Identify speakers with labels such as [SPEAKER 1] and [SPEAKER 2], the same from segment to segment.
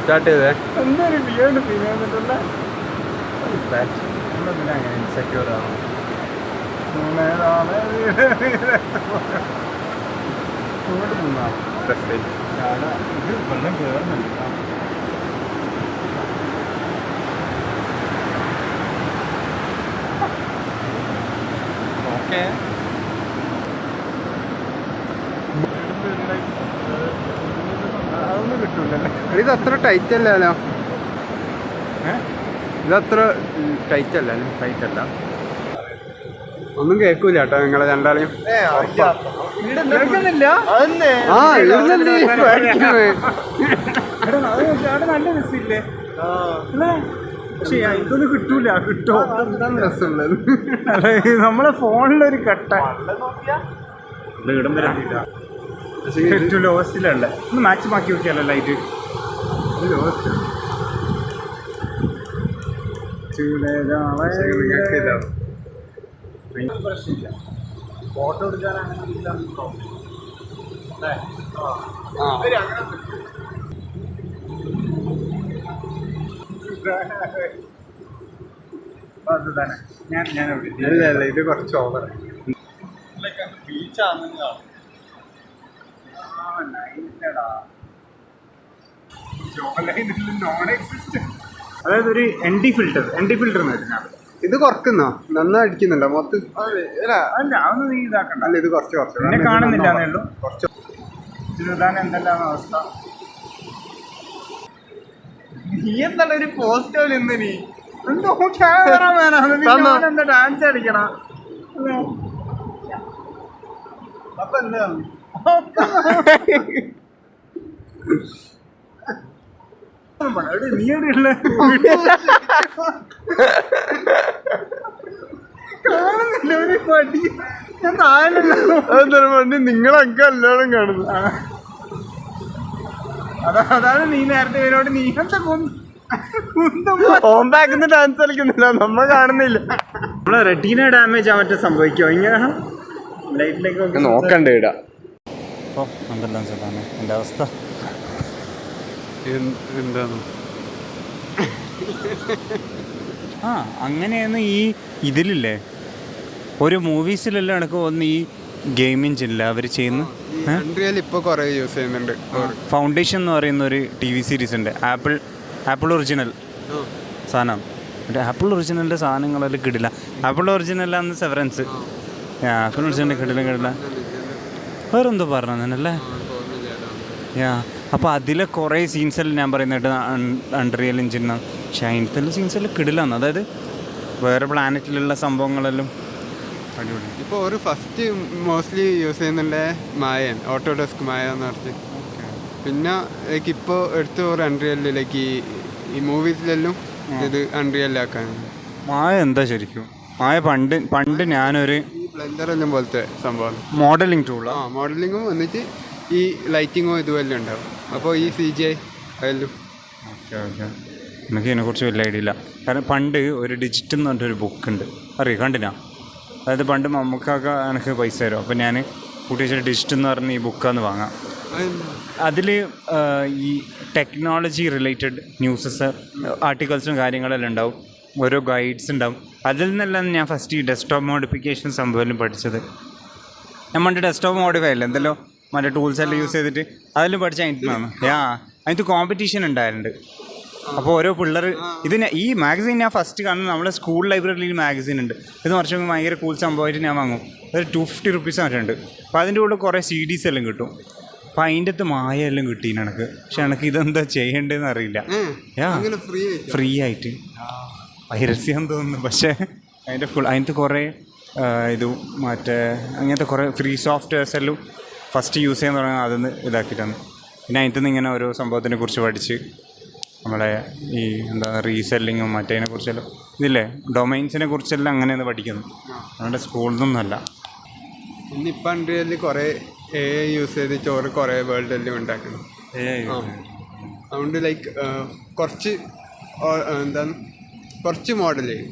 [SPEAKER 1] Start ചെയ്തേ.
[SPEAKER 2] എന്തൊരു beard feel ചെയ്തിട്ടുള്ള അങ്ങനെ ഇൻസെക്യൂർ ആവും. ഇങ്ങോട്ട് നിന്നാ ഇത് വെള്ളം കയറുന്നുണ്ട്. ഓക്കെ അതൊന്നും കിട്ടൂലല്ലേ.
[SPEAKER 1] ഇതത്ര ടൈറ്റ് അല്ലല്ലോ. ഇതത്ര ടൈറ്റ് അല്ല.
[SPEAKER 2] ടൈറ്റ് അല്ല.
[SPEAKER 1] ഒന്നും കേൾക്കൂല കേട്ടോ നിങ്ങളെ രണ്ടാളെയും.
[SPEAKER 2] കേൾക്കുന്നില്ല. നല്ല രസമില്ലേ? പക്ഷെ ഇതൊന്നും കിട്ടൂല. കിട്ടോ
[SPEAKER 1] രസമുള്ളത്
[SPEAKER 2] നമ്മളെ ഫോണിലൊരു കട്ട ഏറ്റവും ലോവസ്റ്റിലല്ലേ. ഒന്ന് മാക്സിമം ആക്കി നോക്കിയാലോ ലൈറ്റ്. പ്രശ്നമില്ല. ഫോട്ടോ എടുക്കാൻ അങ്ങനെ
[SPEAKER 1] ഞാൻ ഇത് കുറച്ച് ഓവർ
[SPEAKER 2] ബീച്ചാണെന്നാ. അതായത് ഒരു എൻ ഡി ഫിൽറ്റർ
[SPEAKER 1] ഇത് കുറക്കുന്നോ? നന്നായി അടിക്കുന്നുണ്ടോ മൊത്തം?
[SPEAKER 2] അതൊന്നും നീ ഇതാക്കണ്ട.
[SPEAKER 1] അല്ല ഇത് കുറച്ച്
[SPEAKER 2] എന്നെ കാണുന്നില്ല എന്നേ ഉള്ളൂ. കുറച്ച് ഇതാണ് എന്തെല്ലാം അവസ്ഥ. നീ എന്താണ് ഒരു പോസ്റ്റ് ഇന്ന് നീ എന്തോ ക്യാമറമാനാണ്. എന്താ ഡാൻസ് അടിക്കണം അപ്പൊ എന്താ നീ എവിടെയുള്ള കാണുന്നില്ല ഒരു പടി. ഞാൻ താഴെ
[SPEAKER 1] നിങ്ങളൊക്കെ എല്ലാവരും കാണുന്നു.
[SPEAKER 2] അതാണ് നീ നേരത്തെ ഇവരോട് നീ എന്താ
[SPEAKER 1] ഹോം ബാക്കിന്ന് ഡാൻസ് കളിക്കുന്നില്ല. നമ്മൾ കാണുന്നില്ല.
[SPEAKER 2] നമ്മളെ റെറ്റീന ഡാമേജ് ആവാൻ സംഭവിക്കുമോ ഇങ്ങനെ ലൈറ്റിലേക്ക്
[SPEAKER 1] നോക്കണ്ടേ ഇടാ.
[SPEAKER 2] അപ്പോൾ എന്തെല്ലാം ചേട്ടാണ് എൻ്റെ അവസ്ഥ.
[SPEAKER 1] എന്താണ്
[SPEAKER 2] അങ്ങനെയാണ് ഈ ഇതിലില്ലേ ഒരു മൂവീസിലെല്ലാം എനിക്ക് തോന്നുന്നു ഈ ഗെയിമിംഗ് ഇല്ല അവർ ചെയ്യുന്ന
[SPEAKER 1] ഇപ്പോൾ കുറേ യൂസ് ചെയ്യുന്നുണ്ട്.
[SPEAKER 2] ഫൗണ്ടേഷൻ എന്ന് പറയുന്ന ഒരു TV സീരീസ് ഉണ്ട്. ആപ്പിൾ ഒറിജിനൽ സാധനം. ആപ്പിൾ ഒറിജിനലിൻ്റെ സാധനങ്ങളെല്ലാം കിടില്ല. ആപ്പിൾ ഒറിജിനലാന്ന് സെവറൻസ്. ആപ്പിൾ ഒറിജിനൽ കിടില്ല. വേറെന്തോ പറഞ്ഞല്ലേ. അപ്പോൾ അതിലെ കുറേ സീൻസെല്ലാം ഞാൻ പറയുന്നത് അൺറിയൽ എഞ്ചിനാണ്. പക്ഷേ അതിൻ്റെ സീൻസെല്ലാം കിടിലാണ്. അതായത് വേറെ പ്ലാനറ്റിലുള്ള സംഭവങ്ങളെല്ലാം അടിപൊളി.
[SPEAKER 1] ഇപ്പോൾ ഒരു ഫസ്റ്റ് മോസ്റ്റ്ലി യൂസ് ചെയ്യുന്നുണ്ട് മായൻ, ഓട്ടോഡെസ്ക് മായ എന്ന് പറഞ്ഞ്. പിന്നെ ലൈക്ക് ഇപ്പോൾ എടുത്ത് ഒരു അൺറിയലിലേക്ക് ഈ മൂവീസിലെല്ലാം ഇത് അൺറിയലാക്കാൻ
[SPEAKER 2] മായ എന്താ ശരിക്കും മായ പണ്ട് ഞാനൊരു
[SPEAKER 1] ബ്ലെൻഡറെല്ലാം പോലത്തെ സംഭവം
[SPEAKER 2] മോഡലിംഗ് ടൂളാണ്.
[SPEAKER 1] മോഡലിങ്ങും വന്നിട്ട് ഈ ലൈറ്റിങ്ങും ഇതുമെല്ലാം ഉണ്ടാവും. അപ്പോൾ ഈ CGI അതെല്ലാം
[SPEAKER 2] ഓക്കെ. എനിക്ക് ഇതിനെക്കുറിച്ച് വലിയ ഐഡിയ ഇല്ല. കാരണം പണ്ട് ഒരു ഡിജിറ്റ് എന്ന് പറഞ്ഞിട്ടൊരു ബുക്കുണ്ട്. അറിയാം കണ്ടിനാ? അതായത് പണ്ട് നമുക്കൊക്കെ എനിക്ക് പൈസ തരും. അപ്പോൾ ഞാൻ കൂട്ടി വെച്ചിട്ട് ഡിജിറ്റ് എന്ന് പറഞ്ഞ ഈ ബുക്കാന്ന് വാങ്ങാം. അതിൽ ഈ ടെക്നോളജി റിലേറ്റഡ് ന്യൂസസ് ആർട്ടിക്കിൾസും കാര്യങ്ങളെല്ലാം ഉണ്ടാവും. ഓരോ ഗൈഡ്സ് ഉണ്ടാവും. അതിൽ നിന്നെല്ലാം ഞാൻ ഫസ്റ്റ് ഈ ഡെസ്ക്ടോപ്പ് മോഡിഫിക്കേഷൻ സംഭവം പഠിച്ചത്. ഞാൻ പണ്ട് ഡെസ്ക്ടോപ്പ് മോഡിഫൈ അല്ല എന്തെല്ലോ മറ്റേ ടൂൾസ് എല്ലാം യൂസ് ചെയ്തിട്ട് അതിലും പഠിച്ച അതിനാണ്. അതിന് കോമ്പറ്റീഷൻ ഉണ്ടായിട്ടുണ്ട്. അപ്പോൾ ഓരോ പിള്ളേർ ഈ മാഗസീൻ ഞാൻ ഫസ്റ്റ് കാണുന്നത് നമ്മളെ സ്കൂൾ ലൈബ്രറിയിൽ മാഗസീൻ ഉണ്ട്. ഇത് കുറച്ചും ഭയങ്കര കൂൾ സംഭവമായിട്ട് ഞാൻ വാങ്ങും. അത് 250 റുപ്പീസ് മറ്റുണ്ട്. അപ്പോൾ അതിൻ്റെ കൂടെ കുറേ CDs എല്ലാം കിട്ടും. അപ്പോൾ അതിൻ്റെ അകത്ത് മായ എല്ലാം കിട്ടീന് എനിക്ക്. പക്ഷെ എനിക്ക് ഇതെന്താ ചെയ്യേണ്ടതെന്ന് അറിയില്ല. ഫ്രീ ആയിട്ട് പൈരസ്യം തോന്നുന്നു. പക്ഷേ അതിൻ്റെ കുറേ ഇത് മറ്റേ അങ്ങനത്തെ കുറേ ഫ്രീ സോഫ്റ്റ്വെയർസ് എല്ലാം ഫസ്റ്റ് യൂസ് ചെയ്യാൻ തുടങ്ങാൻ അതൊന്ന് ഇതാക്കിയിട്ടാണ്. പിന്നെ അതിൻ്റെ നിന്ന് ഇങ്ങനെ ഓരോ സംഭവത്തിനെ കുറിച്ച് പഠിച്ച് നമ്മളെ ഈ എന്താ റീസെല്ലിങ്ങും മറ്റേതിനെ കുറിച്ചെല്ലാം ഇതില്ലേ ഡൊമൈൻസിനെ കുറിച്ചെല്ലാം അങ്ങനെയാണ് പഠിക്കുന്നത്. നമ്മുടെ സ്കൂളിൽ നിന്നല്ല.
[SPEAKER 1] ഇന്നിപ്പോൾ അൺറിയലിൽ കുറേ AI യൂസ് ചെയ്തിട്ട് ഓരോ കുറേ വേൾഡെല്ലാം ഉണ്ടാക്കണം. അതുകൊണ്ട് ലൈക്ക് കുറച്ച് എന്താണ് കുറച്ച് മോഡൽ ചെയ്യും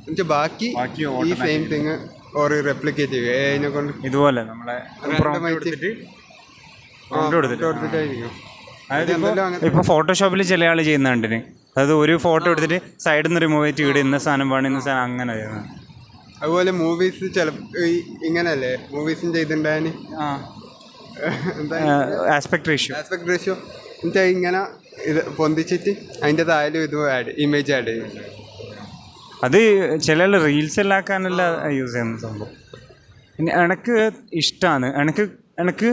[SPEAKER 1] എന്നുവെച്ചാൽ ബാക്കി ഈ സെയിം തിങ് ഓരോ റെപ്ലിക്കേറ്റ് ചെയ്യും AI കൊണ്ട്.
[SPEAKER 2] ഇതുപോലെ നമ്മളെ
[SPEAKER 1] കൊടുത്തിട്ടായിരിക്കും.
[SPEAKER 2] അതായത് ഇപ്പോൾ ഫോട്ടോഷോപ്പിൽ ചില ആൾ ചെയ്യുന്നുണ്ടിന്, അതായത് ഒരു ഫോട്ടോ എടുത്തിട്ട് സൈഡിൽ നിന്ന് റിമൂവ് ചെയ്തിട്ട് ഇവിടെ ഇന്ന സാധനം വേണം ഇന്ന സാധനം അങ്ങനെ ചെയ്യുന്നത്.
[SPEAKER 1] അതുപോലെ മൂവീസ് ഇങ്ങനല്ലേ മൂവീസും ചെയ്തിട്ടുണ്ടായാൽ
[SPEAKER 2] ആസ്പെക്ട് റേഷ്യോ
[SPEAKER 1] എന്നുവെച്ചാൽ ഇങ്ങനെ ഇത് പൊന്തിച്ചിട്ട് അതിൻ്റെ താഴെ ഇത് ഇമേജ് ആഡ് ചെയ്യും.
[SPEAKER 2] അത് ചില റീൽസ് എല്ലാം ആക്കാനല്ല യൂസ് ചെയ്യുന്ന സംഭവം. പിന്നെ എനിക്ക് ഇഷ്ടമാണ്, എനിക്ക്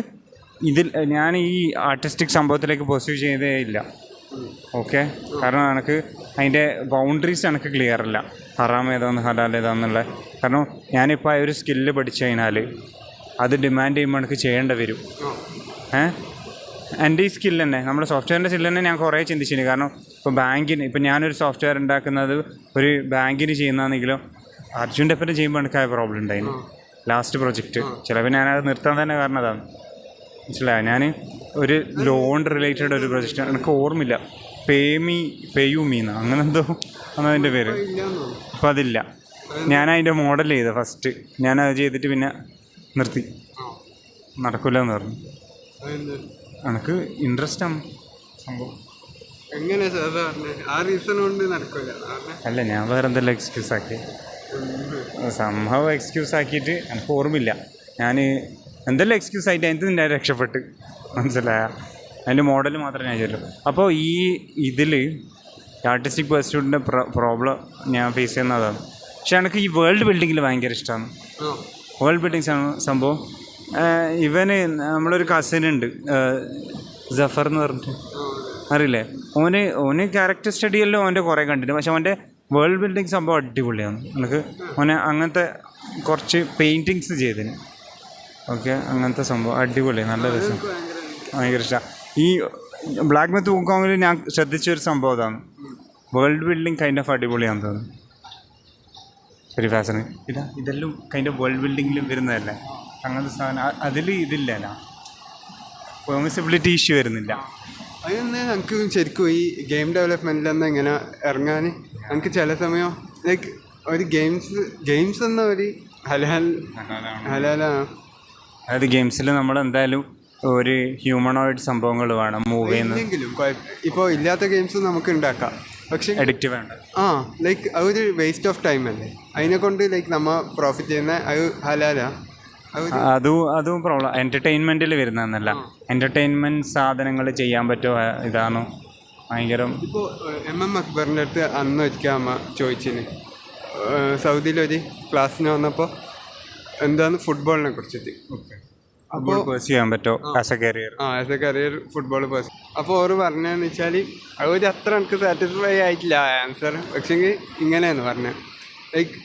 [SPEAKER 2] ഇതിൽ ഞാൻ ഈ ആർട്ടിസ്റ്റിക് സംഭവത്തിലേക്ക് പെർസ്യൂ ചെയ്തേ ഇല്ല. ഓക്കെ, കാരണം എനിക്ക് അതിൻ്റെ ബൗണ്ടറീസ് എനിക്ക് ക്ലിയർ അല്ല, ഹറാം ഏതാന്ന് ഹലാൽ ഏതാന്നുള്ള. കാരണം ഞാനിപ്പോൾ ഒരു സ്കില്ല് പഠിച്ചു കഴിഞ്ഞാൽ അത് ഡിമാൻഡ് ചെയ്യുമ്പോൾ എനിക്ക് ചെയ്യേണ്ടി വരും. എൻ്റെ ഈ സ്കില്ല് തന്നെ, നമ്മുടെ സോഫ്റ്റ്വെയറിൻ്റെ സ്കില്ല് തന്നെ ഞാൻ കുറേ ചിന്തിച്ചിട്ടുണ്ട്. കാരണം ഇപ്പോൾ ഞാനൊരു സോഫ്റ്റ്വെയർ ഉണ്ടാക്കുന്നത് ഒരു ബാങ്കിന് ചെയ്യുന്നതാണെങ്കിലും അർജുൻ്റെ ഒപ്പം ചെയ്യുമ്പോൾ എനിക്ക് ആ പ്രോബ്ലം ഉണ്ടായിരുന്നു ലാസ്റ്റ് പ്രൊജക്റ്റ്. ചിലപ്പോൾ ഞാനത് നിർത്താൻ തന്നെ കാരണം അതാണ്. മനസ്സിലായോ? ഞാൻ ഒരു ലോൺ റിലേറ്റഡ് ഒരു പ്രൊജക്റ്റ്, എനിക്ക് ഓർമ്മയില്ല, പേയുമീന്ന് അങ്ങനെ എന്തോ അതിൻ്റെ പേര്, അപ്പോൾ അതില്ല. ഞാൻ അതിൻ്റെ മോഡൽ ചെയ്ത് ഫസ്റ്റ് ഞാനത് ചെയ്തിട്ട് പിന്നെ നിർത്തി, നടക്കില്ല എന്ന് പറഞ്ഞു. എനിക്ക് ഇൻട്രസ്റ്റ് ആണ് സംഭവം.
[SPEAKER 1] എങ്ങനെ ആ റീസൺ കൊണ്ട് നടക്കില്ല?
[SPEAKER 2] അല്ല, ഞാൻ വേറെ എന്തെല്ലാം എക്സ്ക്യൂസ് ആക്കി, സംഭവം എക്സ്ക്യൂസ് ആക്കിയിട്ട് എനിക്ക് ഓർമ്മയില്ല. ഞാൻ എന്തെല്ലാം എക്സ്ക്യൂസ് ആയിട്ട് അതിന് ഞാൻ രക്ഷപ്പെട്ട്, മനസ്സിലായ അതിൻ്റെ മോഡൽ മാത്രമേ ഞാൻ ചെയ്യല്ലോ. അപ്പോൾ ഇതിൽ ആർട്ടിസ്റ്റിക് പെർസ്യൂട്ടിൻ്റെ പ്രോബ്ലം ഞാൻ ഫേസ് ചെയ്യുന്നതാണ്. പക്ഷെ എനിക്ക് ഈ വേൾഡ് ബിൽഡിങ്ങിൽ ഭയങ്കര ഇഷ്ടമാണ്. വേൾഡ് ബിൽഡിങ്സ് ആണ് സംഭവം. ഇവന് നമ്മളൊരു കസിനുണ്ട് ജഫർ എന്ന് പറഞ്ഞിട്ട്, അറിയില്ലേ? ഓന് ക്യാരക്ടർ സ്റ്റഡിയെല്ലാം ഓൻ്റെ കുറേ കണ്ടിട്ട്, പക്ഷെ അവൻ്റെ വേൾഡ് ബിൽഡിങ് സംഭവം അടിപൊളിയാണ്. എനിക്ക് ഓനെ അങ്ങനത്തെ കുറച്ച് പെയിൻറ്റിങ്സ് ചെയ്തതിന്. ഓക്കെ, അങ്ങനത്തെ സംഭവം അടിപൊളിയാണ്, നല്ല രസം, ഭയങ്കര ഇഷ്ടമാണ്. ഈ ബ്ലാക്ക് മെത്ത് വുക്കോങ്ങിൽ ഞാൻ ശ്രദ്ധിച്ചൊരു സംഭവം അതാണ്, വേൾഡ് ബിൽഡിങ് കൈൻഡ് ഓഫ് അടിപൊളിയാണെന്ന് തോന്നുന്നു. ഒരു ഫാഷന് ഇതെല്ലാം കൈൻഡ് ഓഫ് വേൾഡ് ബിൽഡിങ്ങിലും വരുന്നതല്ലേ, അങ്ങനത്തെ സാധനം അതിൽ ഇതില്ല, പെർമിസിബിലിറ്റി ഇഷ്യൂ വരുന്നില്ല.
[SPEAKER 1] അതിന് നമുക്ക് ശരിക്കും ഈ ഗെയിം ഡെവലപ്മെൻറ്റിലൊന്നും ഇങ്ങനെ ഇറങ്ങാൻ നമുക്ക് ചില സമയം ലൈക്ക് ഒരു ഗെയിംസ് എന്ന ഒരു ഹലാലാണ്.
[SPEAKER 2] അതായത് ഗെയിംസിൽ നമ്മൾ എന്തായാലും ഒരു ഹ്യൂമണോയിഡ് സംഭവങ്ങൾ വേണം മൂവ്
[SPEAKER 1] ചെയ്യുന്നെങ്കിലും ഇപ്പോൾ ഇല്ലാത്ത ഗെയിംസ് നമുക്ക് ഉണ്ടാക്കാം, പക്ഷേ
[SPEAKER 2] എഡിക്റ്റ് വേണ്ട.
[SPEAKER 1] ലൈക്ക് അതൊരു വേസ്റ്റ് ഓഫ് ടൈം അല്ലേ, അതിനെ കൊണ്ട് ലൈക്ക് നമ്മൾ പ്രോഫിറ്റ് ചെയ്യുന്ന അത് ഹലാലാണ്.
[SPEAKER 2] അതും പ്രോബ്ലം എൻ്റർടൈൻമെൻറ്റിൽ വരുന്നതെന്നല്ല, എൻ്റർടൈൻമെൻറ്റ് സാധനങ്ങൾ ചെയ്യാൻ പറ്റുമോ ഇതാണോ ഭയങ്കര. ഇപ്പോൾ
[SPEAKER 1] MM അക്ബറിൻ്റെ അടുത്ത് അന്ന് ഒരിക്കൽ അമ്മ ചോദിച്ചിന്, സൗദിയിലൊരു ക്ലാസ്സിന് വന്നപ്പോൾ എന്താണ് ഫുട്ബോളിനെ കുറിച്ചിട്ട്.
[SPEAKER 2] അപ്പോൾ ചെയ്യാൻ പറ്റുമോ as A
[SPEAKER 1] career football purse. അപ്പോൾ ഓറ് പറഞ്ഞതെന്ന് വെച്ചാൽ അവർ അത്ര എനിക്ക് സാറ്റിസ്ഫൈ ആയിട്ടില്ല ആൻസർ, പക്ഷേങ്കിൽ ഇങ്ങനെയെന്ന് പറഞ്ഞത് ലൈക്ക്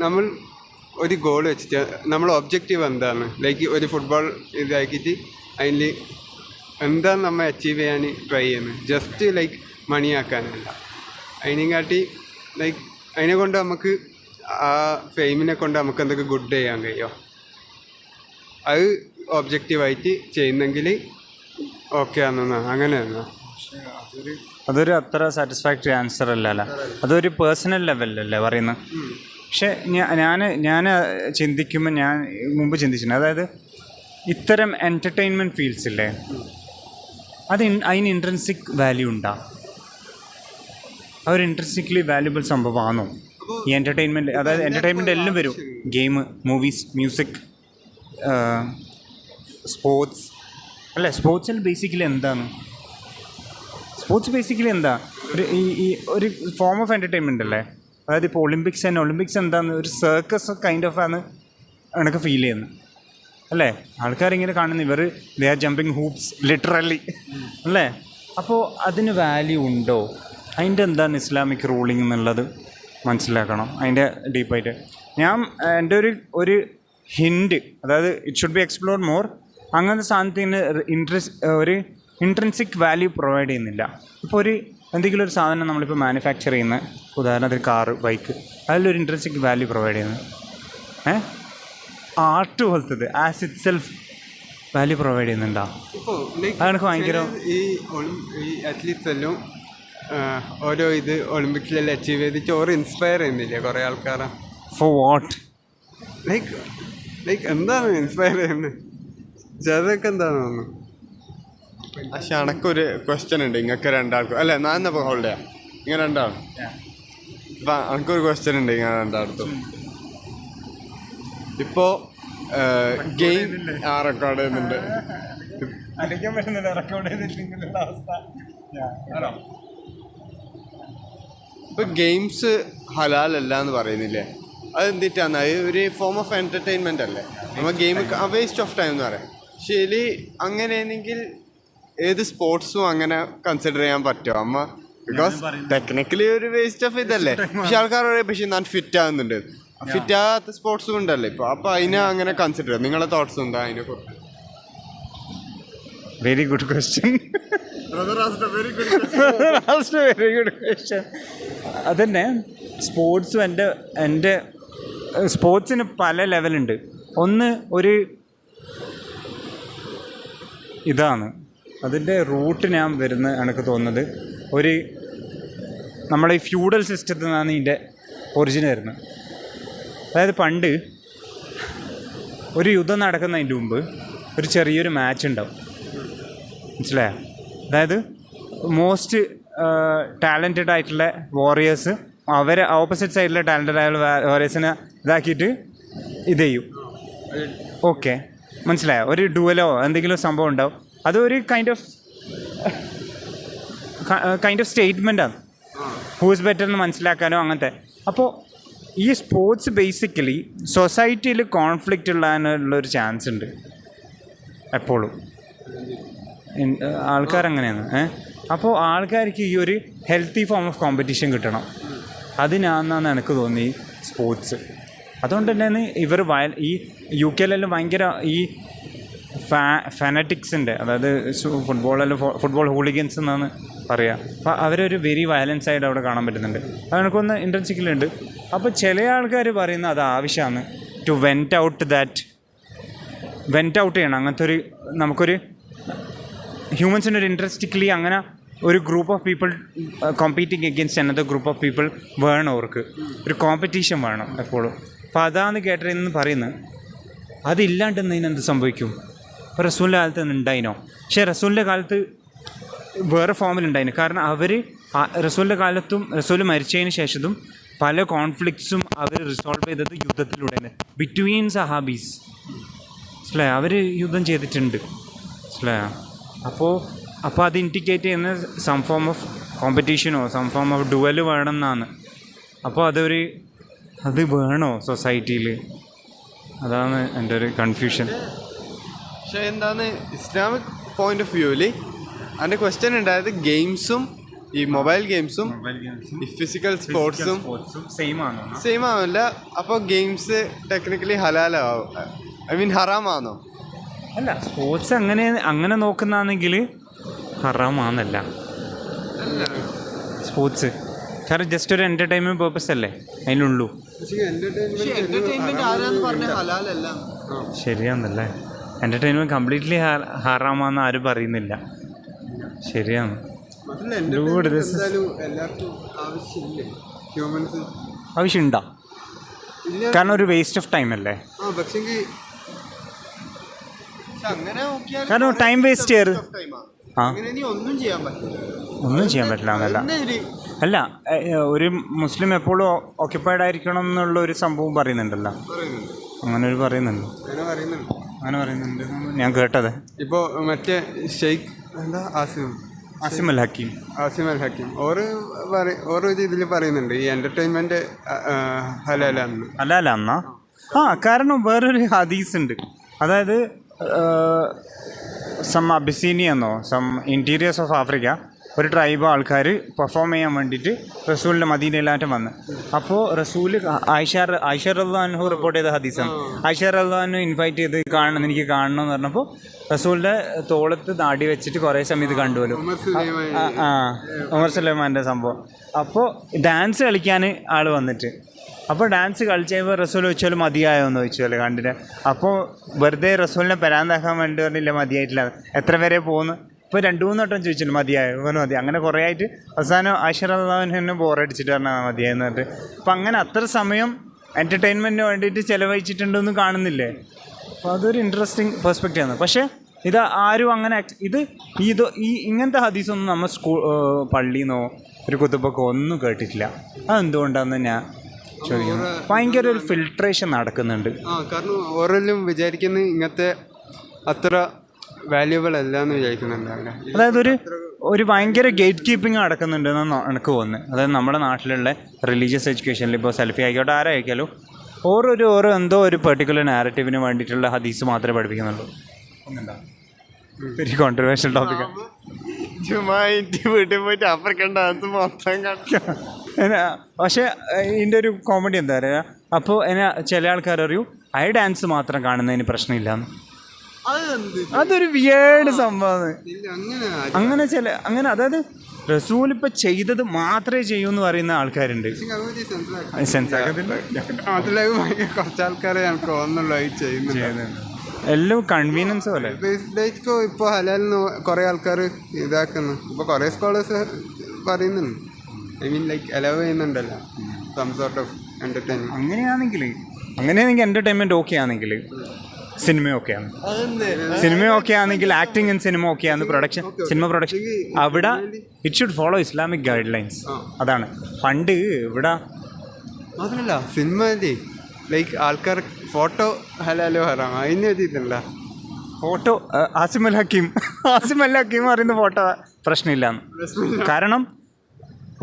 [SPEAKER 1] നമ്മൾ ഒരു ഗോൾ വെച്ചിട്ട് നമ്മൾ ഒബ്ജക്റ്റീവ് എന്താണ്, ലൈക്ക് ഒരു ഫുട്ബോൾ ഇതാക്കിയിട്ട് അതിൽ എന്താണ് നമ്മൾ അച്ചീവ് ചെയ്യാൻ ട്രൈ ചെയ്യുന്നത്, ജസ്റ്റ് ലൈക്ക് മണിയാക്കാനല്ല. അതിനെക്കാട്ടി ലൈക്ക് അതിനെ കൊണ്ട് നമുക്ക് ആ ഫെയിമിനെ കൊണ്ട് നമുക്ക് എന്തൊക്കെ ഗുഡ് ചെയ്യാൻ കഴിയുമോ, അത് ഒബ്ജക്റ്റീവായിട്ട് ചെയ്യുന്നെങ്കിൽ ഓക്കെ ആണെന്നാ, അങ്ങനെയാണോ?
[SPEAKER 2] അതൊരു അത്ര സാറ്റിസ്ഫാക്ടറി ആൻസർ അല്ലല്ലോ, അതൊരു പേഴ്സണൽ ലെവലിലല്ലേ പറയുന്നത്. പക്ഷെ ഞാൻ ചിന്തിക്കുമ്പോൾ ഞാൻ മുമ്പ് ചിന്തിച്ചിട്ടുണ്ട്, അതായത് ഇത്തരം എൻ്റർടൈൻമെൻറ്റ് ഫീൽഡ്സ് ഇല്ലേ, അതിന് ഇൻട്രൻസിക് വാല്യൂ ഉണ്ടാ, അതൊരു ഇൻട്രൻസിക്കലി വാല്യുബിൾ സംഭവമാണോ ഈ എൻ്റർടൈൻമെൻറ്റ്? അതായത് എൻ്റർടൈൻമെൻറ്റ് എല്ലാം വരും, ഗെയിം, മൂവീസ്, മ്യൂസിക്, സ്പോർട്സ് അല്ലേ. സ്പോർട്സിൽ ബേസിക്കലി എന്താണ്? സ്പോർട്സ് ബേസിക്കലി എന്താ ഒരു ഫോം ഓഫ് എൻ്റർടൈൻമെൻ്റ് അല്ലേ. അതായത് ഇപ്പോൾ ഒളിമ്പിക്സ് എന്താണെന്ന് ഒരു സർക്കസ് കൈൻഡ് ഓഫ് ആണ് എനിക്ക് ഫീൽ ചെയ്യുന്നത് അല്ലേ. ആൾക്കാരിങ്ങനെ കാണുന്നു, they are jumping hoops literally അല്ലേ. അപ്പോൾ അതിന് വാല്യൂ ഉണ്ടോ, അതിൻ്റെ എന്താണ് ഇസ്ലാമിക് റൂളിംഗ് എന്നുള്ളത് മനസ്സിലാക്കണം, അതിൻ്റെ ഡീപ്പായിട്ട്. എൻ്റെ ഒരു ഹിൻഡ്, അതായത് it should be explore more, അങ്ങനത്തെ സാധനത്തിന് ഒരു ഇൻട്രൻസിക് വാല്യൂ പ്രൊവൈഡ് ചെയ്യുന്നില്ല. ഇപ്പോൾ എന്തെങ്കിലും ഒരു സാധനം നമ്മളിപ്പോൾ മാനുഫാക്ചർ ചെയ്യുന്ന, ഉദാഹരണത്തിന് കാറ്, ബൈക്ക്, അതിലൊരു ഇൻട്രൻസിക് വാല്യൂ പ്രൊവൈഡ് ചെയ്യുന്നത് ആർട്ട് പോലത്തത് as itself value provide ചെയ്യുന്നുണ്ടോ? അതെനിക്ക് ഭയങ്കര
[SPEAKER 1] ഈ അത്ലീറ്റ്സ് എല്ലാം ഓരോ ഒളിമ്പിക്സിലെല്ലാം അച്ചീവ് ചെയ്തിട്ട് ഓരോ ഇൻസ്പയർ ചെയ്യുന്നില്ലേ കുറേ ആൾക്കാരെ?
[SPEAKER 2] For what? ലൈക്ക്
[SPEAKER 1] എന്താണ് ഇൻസ്പയർ ചെയ്യുന്നത്? ചിലതൊക്കെ എന്താണെന്ന് തോന്നുന്നു. പക്ഷെ എനക്കൊരു ക്വസ്റ്റ്യൻ ഉണ്ട് നിങ്ങൾക്ക് രണ്ടാൾക്കും അല്ല ഞാൻ എന്നാ ഹോൾഡ് ചെയ്യാം ഇങ്ങനെ രണ്ടാളും അപ്പം എനിക്കൊരു ക്വസ്റ്റ്യൻ ഉണ്ട് ഇങ്ങനെ രണ്ടാളത്തും ഇപ്പോൾ ഗെയിം റെക്കോർഡ് ചെയ്യുന്നുണ്ട് ഇപ്പം ഗെയിംസ് ഹലാലല്ല എന്ന് പറയുന്നില്ലേ അത് എന്തിട്ടാണ് അത് ഒരു ഫോം ഓഫ് എൻ്റർടൈൻമെൻ്റ് അല്ലേ നമ്മൾ ഗെയിം വേസ്റ്റ് ഓഫ് ടൈം എന്ന് പറയാം ശരി അങ്ങനെയാണെങ്കിൽ ഏത് സ്പോർട്സും അങ്ങനെ കൺസിഡർ ചെയ്യാൻ പറ്റുമോ അമ്മ ബിക്കോസ് ടെക്നിക്കലി ഒരു വേസ്റ്റ് ഓഫ് ഇതല്ലേ പക്ഷെ ആൾക്കാർ പറയും പക്ഷേ ഞാൻ ഫിറ്റ് ആകുന്നുണ്ട് ഫിറ്റ് ആകാത്ത സ്പോർട്സും ഉണ്ടല്ലോ ഇപ്പോൾ അപ്പോൾ അതിനെ അങ്ങനെ കൺസിഡർ ചെയ്യാം നിങ്ങളുടെ തോട്ട്സ് എന്താ അതിനെ കുറിച്ച്
[SPEAKER 2] very good question very good question അതന്നെ സ്പോർട്സും എൻ്റെ സ്പോർട്സിന് പല ലെവലുണ്ട് ഒന്ന് ഒരു ഇതാണ് അതിൻ്റെ റൂട്ട് ഞാൻ വരുന്ന എനിക്ക് തോന്നുന്നത് ഒരു നമ്മളെ ഈ ഫ്യൂഡൽ സിസ്റ്റത്തിൽ നിന്നാണ് ഇതിൻ്റെ ഒറിജിൻ വരുന്നത് അതായത് പണ്ട് ഒരു യുദ്ധം നടക്കുന്നതിൻ്റെ മുമ്പ് ഒരു ചെറിയൊരു മാച്ച് ഉണ്ടാവും മനസ്സിലായോ അതായത് മോസ്റ്റ് ടാലൻറ്റഡ് ആയിട്ടുള്ള വാറിയേഴ്സ് അവരെ ഓപ്പോസിറ്റ് സൈഡിലെ ടാലൻറ്റഡ് ആയിട്ടുള്ള വാറിയേഴ്സിനെ ഇതാക്കിയിട്ട് ഇത് ചെയ്യും ഓക്കെ മനസ്സിലായോ ഒരു ഡുവലോ എന്തെങ്കിലും സംഭവം ഉണ്ടാവും അതൊരു കൈൻഡ് ഓഫ് സ്റ്റേറ്റ്മെൻറ്റാണ് ഹൂസ് ബെറ്റർ എന്ന് മനസ്സിലാക്കാനോ അങ്ങനത്തെ അപ്പോൾ ഈ സ്പോർട്സ് ബേസിക്കലി സൊസൈറ്റിയിൽ കോൺഫ്ലിക്റ്റ് ഉള്ളതിനുള്ളൊരു ചാൻസ് ഉണ്ട് എപ്പോഴും ആൾക്കാരങ്ങനെയാണ് അപ്പോൾ ആൾക്കാർക്ക് ഈ ഒരു ഹെൽത്തി ഫോം ഓഫ് കോമ്പറ്റീഷൻ കിട്ടണം അതിനാണെന്നാണ് എനിക്ക് തോന്നി സ്പോർട്സ് അതുകൊണ്ട് തന്നെയാണ് ഇവർ ഈ യു കെയിലെല്ലാം ഭയങ്കര ഈ ഫാനറ്റിക്സിൻ്റെ അതായത് ഫുട്ബോൾ ഹൂളിഗൻസ് എന്നാണ് പറയുക അപ്പോൾ അവരൊരു വെരി വയലൻസ് ആയിട്ട് അവിടെ കാണാൻ പറ്റുന്നുണ്ട് അത് എനിക്കൊന്ന് ഇൻട്രൻസിക്കലുണ്ട് അപ്പോൾ ചില ആൾക്കാർ പറയുന്നത് അത് ആവശ്യമാണ് ടു വെൻറ്റ് ഔട്ട് ചെയ്യണം അങ്ങനത്തെ ഒരു നമുക്കൊരു ഹ്യൂമൻസിൻ്റെ ഒരു ഇൻട്രസ്റ്റിക്കലി അങ്ങനെ ഒരു group of people competing against another group of people വേണം അവർക്ക് ഒരു കോമ്പറ്റീഷൻ വേണം എപ്പോഴും അപ്പോൾ അതാണ് കേട്ടതെന്ന് പറയുന്നത് അതില്ലാണ്ടെന്നതിന് എന്ത് സംഭവിക്കും ഇപ്പോൾ റസൂലിൻ്റെ കാലത്ത് ഉണ്ടായിനോ പക്ഷേ റസൂലിൻ്റെ കാലത്ത് വേറെ ഫോമിലുണ്ടായിന് കാരണം അവർ റസൂലിൻ്റെ കാലത്തും റസൂൽ മരിച്ചതിന് ശേഷത്തും പല കോൺഫ്ലിക്ട്സും അവർ റിസോൾവ് ചെയ്തത് യുദ്ധത്തിലൂടെ ബിറ്റ്വീൻ സഹാബീസ് മനസ്സിലായോ അവർ യുദ്ധം ചെയ്തിട്ടുണ്ട് മനസ്സിലായോ അപ്പോൾ അത് ഇൻഡിക്കേറ്റ് ചെയ്യുന്ന സം ഫോം ഓഫ് കോമ്പറ്റീഷനോ സം ഫോം ഓഫ് ഡുവൽ വേണം എന്നാണ് അപ്പോൾ അത് വേണോ സൊസൈറ്റിയിൽ അതാണ് എൻ്റെ ഒരു കൺഫ്യൂഷൻ
[SPEAKER 1] പക്ഷേ എന്താണ് ഇസ്ലാമിക് പോയിന്റ് ഓഫ് വ്യൂവിൽ അതിൻ്റെ ക്വസ്റ്റ്യൻ ഉണ്ടായത് ഗെയിംസും ഈ മൊബൈൽ ഗെയിംസും ഈ ഫിസിക്കൽ സ്പോർട്സും സെയിം ആവില്ല അപ്പോൾ ഗെയിംസ് ടെക്നിക്കലി ഹലാലാവും ഐ മീൻ ഹറാമാണോ
[SPEAKER 2] അല്ല സ്പോർട്സ് അങ്ങനെ നോക്കുന്നതാണെങ്കിൽ ഹറാമാന്നല്ല സ്പോർട്സ് കാരണം ജസ്റ്റ് ഒരു എൻ്റർടൈൻമെൻറ്റ് പേർപ്പസ് അല്ലേ അതിനുള്ളൂ ശരിയാന്നല്ലേ എൻ്റർടൈൻമെൻറ്റ് കംപ്ലീറ്റ്ലി ഹറാമാന്ന് ആരും പറയുന്നില്ല ശരിയാണ് ആവശ്യമുണ്ടോ കാരണം ഒരു വേസ്റ്റ് ഓഫ് ടൈം അല്ലേ കാരണം ടൈം വേസ്റ്റ് ചെയ്യരുത് ഒന്നും ചെയ്യാൻ പറ്റില്ല എന്നല്ല അല്ല ഒരു മുസ്ലിം എപ്പോഴും ഓക്യുപ്പൈഡ് ആയിരിക്കണം എന്നുള്ള ഒരു സംഭവം പറയുന്നുണ്ടല്ലോ അങ്ങനെ പറയുന്നുണ്ട് ഞാൻ കേട്ടത്
[SPEAKER 1] ഇപ്പോൾ മറ്റേ ഷെയ്ഖ് എന്താ
[SPEAKER 2] ആസിം അൽ ഹക്കീം
[SPEAKER 1] ഓരോ ഇതിൽ പറയുന്നുണ്ട് ഈ എൻ്റർടൈൻമെൻറ്റ്
[SPEAKER 2] ഹലാലാന്നാ കാരണം വേറൊരു ഹദീസ് ഉണ്ട് അതായത് സം അബിസീനിയെന്നോ സം ഇൻറ്റീരിയേഴ്സ് ഓഫ് ആഫ്രിക്ക ഒരു ട്രൈബ് ആൾക്കാർ പെർഫോം ചെയ്യാൻ വേണ്ടിയിട്ട് റസൂലിൻ്റെ മദീനയിലാറ്റം വന്ന് അപ്പോൾ റസൂൽ ആയിഷ റളിയല്ലാഹു റിപ്പോർട്ട് ചെയ്ത ഹദീസാണ് ആയിഷ റളിയല്ലാഹു ഇൻവൈറ്റ് ചെയ്ത് എനിക്ക് കാണണം എന്ന് പറഞ്ഞപ്പോൾ റസൂലിൻ്റെ തോളത്ത് നാടി വെച്ചിട്ട് കുറേ സമയം ഇത് കണ്ടുപോലും ഉമർ സുലൈമാൻ്റെ സംഭവം അപ്പോൾ ഡാൻസ് കളിക്കാൻ ആൾ വന്നിട്ട് അപ്പോൾ ഡാൻസ് കളിച്ചപ്പോൾ റസൂൽ ചോദിച്ചാലും മതിയായോ എന്ന് ചോദിച്ചാൽ കണ്ടിട്ട് അപ്പോൾ വെറുതെ റസൂലിനെ പരാന്താക്കാൻ വേണ്ടി പറഞ്ഞില്ല മതിയായിട്ടില്ല എത്ര പേരെ പോകുന്നു ഇപ്പോൾ 2-3 വട്ടം ചോദിച്ചിട്ടുണ്ട് മതിയായോ മതി അങ്ങനെ കുറേ ആയിട്ട് അവസാനം ആയിഷ റളിയല്ലാഹു അൻഹ ബോറടിച്ചിട്ട് പറഞ്ഞാൽ മതിയായെന്ന് പറഞ്ഞിട്ട് അപ്പം അങ്ങനെ അത്ര സമയം എൻ്റർടൈൻമെൻറ്റിന് വേണ്ടിയിട്ട് ചിലവഴിച്ചിട്ടുണ്ടെന്ന് കാണുന്നില്ലേ അപ്പോൾ അതൊരു ഇൻട്രസ്റ്റിംഗ് പെർസ്പെക്റ്റീവാണ് പക്ഷേ ഇത് ആരും അങ്ങനെ ഇങ്ങനത്തെ ഹദീസൊന്നും നമ്മൾ പള്ളിയിൽ നിന്നോ ഒരു കുത്തുബൊക്കെ ഒന്നും കേട്ടിട്ടില്ല. അതെന്തുകൊണ്ടാണെന്ന് ഞാൻ ചോദിക്കുന്നു. ഭയങ്കര ഒരു ഫിൽട്രേഷൻ നടക്കുന്നുണ്ട്.
[SPEAKER 1] കാരണം ഓരോന്നും വിചാരിക്കുന്നത് ഇങ്ങനത്തെ അത്ര വാല്യുബിൾ അല്ല എന്ന് വിചാരിക്കുന്നുണ്ട്.
[SPEAKER 2] അതായത് ഒരു ഭയങ്കര ഗേറ്റ് കീപ്പിംഗ് നടക്കുന്നുണ്ടെന്ന് എനിക്ക് തോന്നുന്നത്. അതായത് നമ്മുടെ നാട്ടിലുള്ള റിലീജിയസ് എഡ്യൂക്കേഷനിൽ ഇപ്പോൾ സെൽഫി ആയിക്കോട്ടെ ആരായിക്കാലും ഓരോ എന്തോ ഒരു പെർട്ടിക്കുലർ നാരറ്റീവിന് വേണ്ടിയിട്ടുള്ള ഹദീസ് മാത്രമേ പഠിപ്പിക്കുന്നുള്ളൂ. Very controversial topic.
[SPEAKER 1] വീട്ടിൽ പോയിട്ട് ആഫ്രിക്കൻ ഡാൻസ് മൊത്തം
[SPEAKER 2] പക്ഷേ ഇതിൻ്റെ ഒരു കോമഡി എന്താ പറയുക, അപ്പോൾ എന്നെ ചില ആൾക്കാർ അറിയൂ ഡാൻസ് മാത്രം കാണുന്നതിന് പ്രശ്നമില്ലാന്ന്. അതൊരു വിയേർഡ് സംഭവമാണ്. അങ്ങനെ അതായത് റസൂൽ ഇപ്പം ചെയ്തത് മാത്രമേ ചെയ്യൂ എന്ന് പറയുന്ന ആൾക്കാരുണ്ട്.
[SPEAKER 1] കുറച്ച് ആൾക്കാരെ എനിക്ക് തോന്നുന്നുള്ളൂ ചെയ്യുന്നുണ്ട്.
[SPEAKER 2] എല്ലാം കൺവീനിയൻസ് പോലെ.
[SPEAKER 1] ഇപ്പോൾ ഹലാലിന് കുറേ ആൾക്കാർ ഇതാക്കുന്നു. ഇപ്പോൾ കുറേ സ്കോളേഴ്സ് പറയുന്നുണ്ട്, ഐ മീൻ ലൈക്ക് അലവ് ചെയ്യുന്നുണ്ടല്ലോ സം സോർട്ട് ഓഫ് എൻ്റർടൈൻമെൻറ്റ്.
[SPEAKER 2] അങ്ങനെയാണെങ്കിൽ എൻ്റർടൈൻമെൻറ്റ് ഓക്കെ ആണെങ്കിൽ സിനിമ ഓക്കെ ആണെങ്കിൽ ആക്ടിങ് ഇൻ സിനിമ ഓക്കെ ആണ്. സിനിമ പ്രൊഡക്ഷൻ അവിടെ it should follow Islamic guidelines. അതാണ് പണ്ട് ഇവിടെ
[SPEAKER 1] മാത്രമല്ല സിനിമ ലൈക്ക് ആൾക്കാർ ഫോട്ടോ ഹലാലോ ഹറാം അതിന് എഴുതിയിട്ടുണ്ടോ
[SPEAKER 2] ഫോട്ടോ. ആസിം അൽ ഹക്കീം പറയുന്ന ഫോട്ടോ പ്രശ്നമില്ലാന്ന്. കാരണം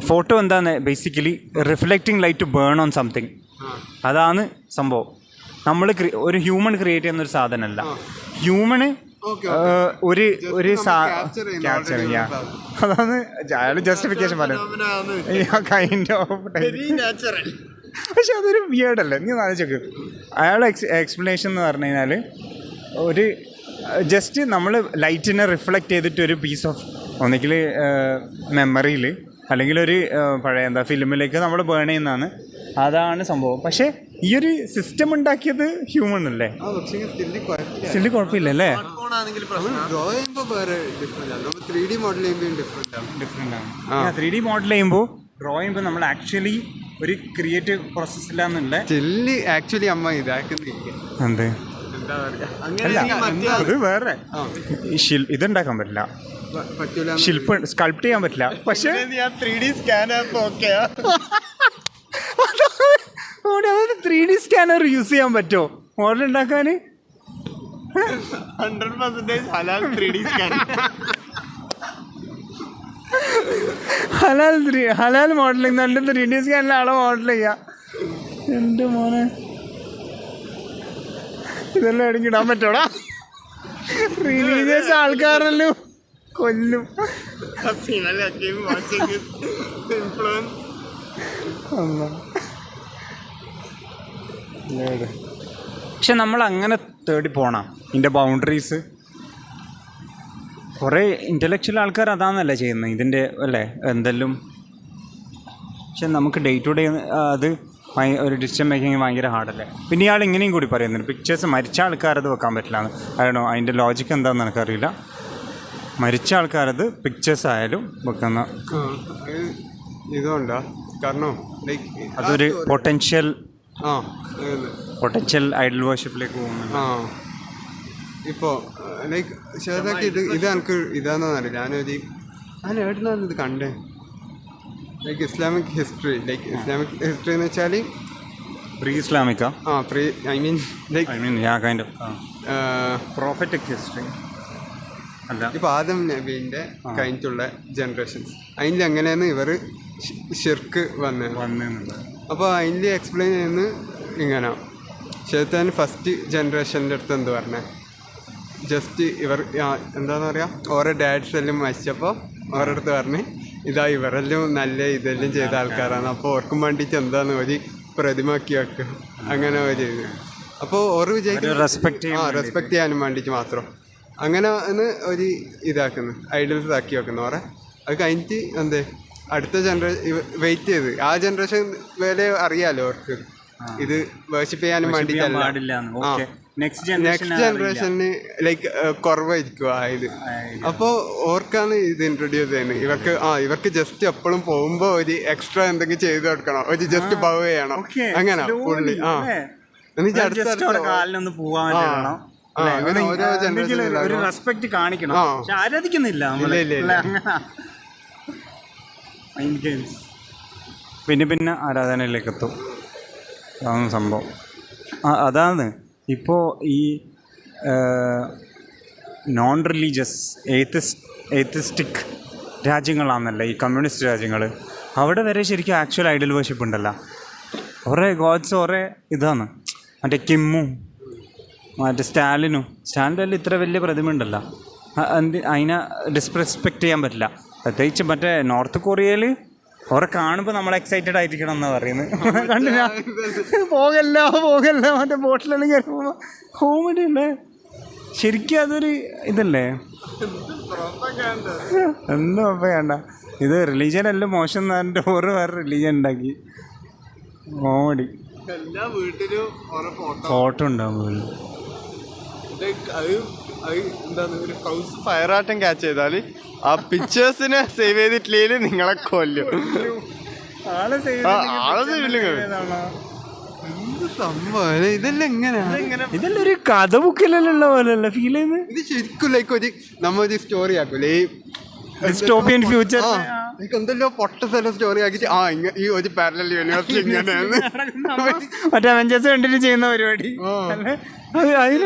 [SPEAKER 2] ഫോട്ടോ എന്താണ് basically reflecting light to burn on something. അതാണ് സംഭവം. നമ്മൾ ഒരു ഹ്യൂമൺ ക്രിയേറ്റ് ചെയ്യുന്ന ഒരു സാധനമല്ല. ഹ്യൂമണ് ഒരു ക്യാപ്ചർ ചെയ്യാം. അതാണ് അയാൾ ജസ്റ്റിഫിക്കേഷൻ പറയുന്നത് കൈൻഡ് ഓഫ്. പക്ഷെ അതൊരു വിയേർഡല്ലേ, നീ ആലോചിക്ക്. അയാൾ എക്സ്പ്ലനേഷൻ എന്ന് പറഞ്ഞു കഴിഞ്ഞാൽ ഒരു ജസ്റ്റ് നമ്മൾ ലൈറ്റിനെ റിഫ്ലക്റ്റ് ചെയ്തിട്ട് ഒരു പീസ് ഓഫ് ഒന്നെങ്കിൽ മെമ്മറിയിൽ അല്ലെങ്കിൽ ഒരു പഴയ ഫിലിമിലേക്ക് നമ്മൾ ബേൺ ചെയ്യുന്നതാണ്. അതാണ് സംഭവം. പക്ഷേ ഈ ഒരു സിസ്റ്റം ഉണ്ടാക്കിയത് ഹ്യൂമൺ അല്ലേ? സ്റ്റില് കുഴപ്പമില്ലല്ലേ?
[SPEAKER 1] 3D മോഡൽ
[SPEAKER 2] ചെയ്യുമ്പോൾ ഡ്രോ ചെയ്യുമ്പോൾ നമ്മൾ ആക്ച്വലി ഒരു ക്രിയേറ്റീവ് പ്രോസസ്സിലാന്നുള്ള
[SPEAKER 1] സ്റ്റില് ആക്ച്വലി അമ്മ ഇതാക്കുന്നില്ല.
[SPEAKER 2] എന്ത് അത് വേറെ ഇതുണ്ടാക്കാൻ പറ്റില്ല, സ്കൾപ്റ്റ് ചെയ്യാൻ പറ്റില്ല. പക്ഷേ
[SPEAKER 1] 3D സ്കാനർ
[SPEAKER 2] അതായത് 3D സ്കാനർ യൂസ് ചെയ്യാൻ പറ്റുമോ മോഡൽ ഉണ്ടാക്കാൻ?
[SPEAKER 1] 100% ഹലാൽ 3D സ്കാനർ.
[SPEAKER 2] ഹലാൽ മോഡലിംഗ് നല്ല 3D സ്കാനിൽ ആളെ മോഡൽ ചെയ്യാം. എൻ്റെ മോനെ ഇതെല്ലാം ഇടയ്ക്ക് ഇടാൻ പറ്റോടാ? റിലീജിയസ് ആൾക്കാരല്ലോ കൊല്ലും. പക്ഷെ നമ്മൾ അങ്ങനെ തേടി പോണം ഇതിൻ്റെ ബൗണ്ടറീസ്. കുറേ ഇൻ്റലക്ച്വൽ ആൾക്കാർ അതാണെന്നല്ല ചെയ്യുന്നത് ഇതിൻ്റെ അല്ലേ എന്തെല്ലാം. പക്ഷെ നമുക്ക് ഡേ ടു ഡേ അത് ഒരു ഡിസിഷൻ മേക്കിങ് ഭയങ്കര ഹാർഡല്ലേ. പിന്നെ ഇയാൾ ഇങ്ങനെയും കൂടി പറയുന്നുണ്ട് പിക്ചേഴ്സ് മരിച്ച ആൾക്കാരത് വെക്കാൻ പറ്റില്ലാന്ന്. അറിയണോ അതിൻ്റെ ലോജിക്ക് എന്താണെന്ന് എനിക്കറിയില്ല. മരിച്ച ആൾക്കാരത് പിക്ചേഴ്സ് ആയാലും വെക്കുന്ന
[SPEAKER 1] ഇതുകൊണ്ടാ കാരണം
[SPEAKER 2] അതൊരു പൊട്ടൻഷ്യൽ ഐഡൽ വർഷിപ്പിലേക്ക് പോകുന്നുണ്ട്.
[SPEAKER 1] ഇപ്പോൾ ലൈക്ക് ഷെയറാക്കി ഇത് എനിക്ക് ഇതാണെന്ന് അറിയില്ല. ഞാൻ എവിടുന്നാണ് ഇത് കണ്ടേ. ലൈക്ക് ഇസ്ലാമിക് ഹിസ്റ്ററി എന്ന് വെച്ചാൽ
[SPEAKER 2] പ്രീ ഇസ്ലാമിക്ക പ്രോഫറ്റിക് ഹിസ്റ്ററി അല്ല.
[SPEAKER 1] ഇപ്പോൾ ആദം നബീൻ്റെ കഴിഞ്ഞിട്ടുള്ള ജനറേഷൻസ് അതിൽ എങ്ങനെയാണ് ഇവർ ഷിർക്ക് വന്നത്. അപ്പോൾ അതിൽ എക്സ്പ്ലെയിൻ ചെയ്യുന്നത് ഇങ്ങനെ ശൈത്താൻ ഫസ്റ്റ് ജനറേഷൻ്റെ അടുത്ത് എന്ത് പറഞ്ഞേ, ജസ്റ്റ് ഇവർ എന്താണെന്ന് പറയുക ഓരോ ഡാഡ്സ് എല്ലാം മരിച്ചപ്പോൾ അവരുടെ അടുത്ത് പറഞ്ഞ് ഇതാ ഇവരെല്ലാം നല്ല ഇതെല്ലാം ചെയ്ത ആൾക്കാരാണ്, അപ്പോൾ ഓർക്കും വേണ്ടിയിട്ട് എന്താന്ന് ഒരു പ്രതിമാക്കി വെക്കുക അങ്ങനെ ഒരു ഇത്. അപ്പോൾ ഓരോ വിചാരിക്കും റെസ്പെക്ട് ചെയ്യാനും വേണ്ടിയിട്ട് മാത്രം അങ്ങനെ ഒരു ഇതാക്കുന്നു, ഐഡൽസ് ആക്കി വെക്കുന്നു ഓറെ. അത് കഴിഞ്ഞിട്ട് അടുത്ത ജനറേഷൻ വെയിറ്റ് ചെയ്ത് ആ ജനറേഷൻ വരെ അറിയാലോ അവർക്ക് ഇത് വേർഷിപ്പ് ചെയ്യാനും വേണ്ടിയിട്ടല്ല. നെക്സ്റ്റ് ജനറേഷന് ലൈക്ക് കുറവായിരിക്കും ഇത്. അപ്പോൾ ഓർക്കാണ് ഇത് ഇൻട്രൊഡ്യൂസ് ചെയ്യുന്നത്. ഇവർക്ക് ജസ്റ്റ് എപ്പോഴും പോകുമ്പോൾ ഒരു എക്സ്ട്രാ എന്തെങ്കിലും ചെയ്ത് കൊടുക്കണം, ഒരു ജസ്റ്റ് ബവ് ചെയ്യണം അങ്ങനെ ഫുള്ളി. അങ്ങനെ ഓരോ
[SPEAKER 2] എന്തെങ്കിലും ഒരു റെസ്പെക്ട് കാണിക്കണം. പക്ഷെ ആരാധിക്കുന്നില്ല മൈൻഡ് ഗെയിംസ്. പിന്നെ ആരാധനയിലേക്ക് എത്തും. അതാണ് സംഭവം. അതാണ് ഇപ്പോൾ ഈ നോൺ റിലീജിയസ് എയ്ത്തിസ്റ്റിക് രാജ്യങ്ങളാണെന്നല്ല ഈ കമ്മ്യൂണിസ്റ്റ് രാജ്യങ്ങൾ. അവിടെ വരെ ശരിക്കും ആക്ച്വൽ ഐഡൽ വർഷിപ്പ് ഉണ്ടല്ലോ. കുറേ ഗോഡ്സ് കുറേ ഇതാണ്. മറ്റേ കിമ്മും മറ്റേ സ്റ്റാലിൻ്റെ എല്ലാം ഇത്ര വലിയ പ്രതിമ ഉണ്ടല്ലോ. അതിനെ ഡിസ്റെസ്പെക്റ്റ് ചെയ്യാൻ പറ്റില്ല. പ്രത്യേകിച്ച് മറ്റേ നോർത്ത് കൊറിയയിൽ അവരെ കാണുമ്പോൾ നമ്മൾ എക്സൈറ്റഡ് ആയിരിക്കണം എന്നാണ് പറയുന്നത്. കണ്ടില്ല പോകല്ല മറ്റേ ബോട്ടിലെല്ലാം കയറുമ്പോൾ കോമഡി അല്ലേ ശരിക്കും. അതൊരു ഇതല്ലേ, എന്തോ വേണ്ട. ഇത് റിലീജിയൻ എല്ലാം മോശം എന്ന് പറഞ്ഞിട്ട് വേറെ റിലീജിയൻ ഉണ്ടാക്കി കോമഡി.
[SPEAKER 1] എല്ലാ വീട്ടിലും
[SPEAKER 2] ഫോട്ടോ ഉണ്ടാവും.
[SPEAKER 1] എന്താണ് ഒരു ഹൗസ് ഫയർ ആട്ടം ക്യാച്ച് ചെയ്താൽ ആ പിക്ചേഴ്സിനെ സേവ് ചെയ്തിട്ടില്ലെങ്കിൽ നിങ്ങളെ കൊല്ലും. സംഭവം ഇതെല്ലാം എങ്ങനെയാണ്?
[SPEAKER 2] ഇതെല്ലാം ഒരു കഥ ബുക്കിലുള്ള പോലെയല്ല ഫീൽ ചെയ്യുന്നത്.
[SPEAKER 1] ഇത് ശരിക്കും ലൈക്ക് ഒരു നമ്മൊരു സ്റ്റോറി ആക്കൂലേ,
[SPEAKER 2] ഡിസ്റ്റോപ്പിയൻ ഫ്യൂച്ചർ.
[SPEAKER 1] എന്തെല്ലോ പൊട്ട സ്ഥലം സ്റ്റോറി ആക്കിട്ട് ഈ ഒരു പാരലൽ യൂണിവേഴ്സിറ്റി ഇങ്ങനെയാണ്
[SPEAKER 2] മറ്റേ അവെഞ്ചേഴ്സ് കണ്ടിട്ട് ചെയ്യുന്ന പരിപാടി.
[SPEAKER 1] അതിൽ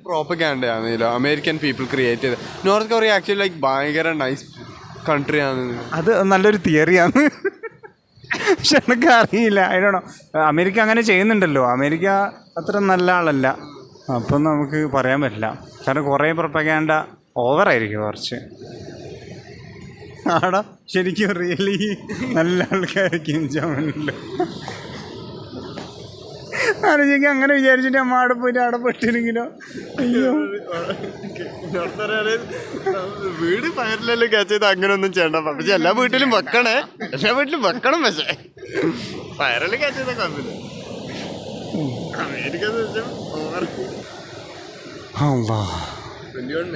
[SPEAKER 1] പ്രോപ്പഗാൻഡയാണ് അമേരിക്കൻ പീപ്പിൾ ക്രിയേറ്റ് ചെയ്ത്. നോർത്ത് കൊറിയ ആക്ച്വലി ലൈക്ക് ഭയങ്കര നൈസ് കൺട്രി ആണ്.
[SPEAKER 2] അത് നല്ലൊരു തിയറിയാണ്. പക്ഷെ എനിക്ക് അറിയില്ല. അതിനാണോ അമേരിക്ക അങ്ങനെ ചെയ്യുന്നുണ്ടല്ലോ. അമേരിക്ക അത്ര നല്ല ആളല്ല. അപ്പം നമുക്ക് പറയാൻ പറ്റില്ല. കാരണം കുറേ പ്രൊപ്പഗാൻഡ ഓവറായിരിക്കും കുറച്ച്. ആടാ ശരിക്കും റിയലി നല്ല ആൾക്കാരായിരിക്കും ജമനിൽ. ആലോചിക്കും അങ്ങനെ വിചാരിച്ചിട്ട് അമ്മ അവിടെ പോയിട്ട് അവിടെ പെട്ടില്ലെങ്കിലോ. അയ്യോ
[SPEAKER 1] വീട് ഫയറിലെല്ലാം ക്യാച്ച് ചെയ്ത് അങ്ങനെ ഒന്നും ചെയ്യണ്ട. പക്ഷെ എല്ലാ വീട്ടിലും വെക്കണേ, എല്ലാ വീട്ടിലും വെക്കണം. പക്ഷേ ഫയറെല്ലാം ക്യാച്ച് ചെയ്താൽ കുഴപ്പമില്ല. അമേരിക്ക
[SPEAKER 2] 21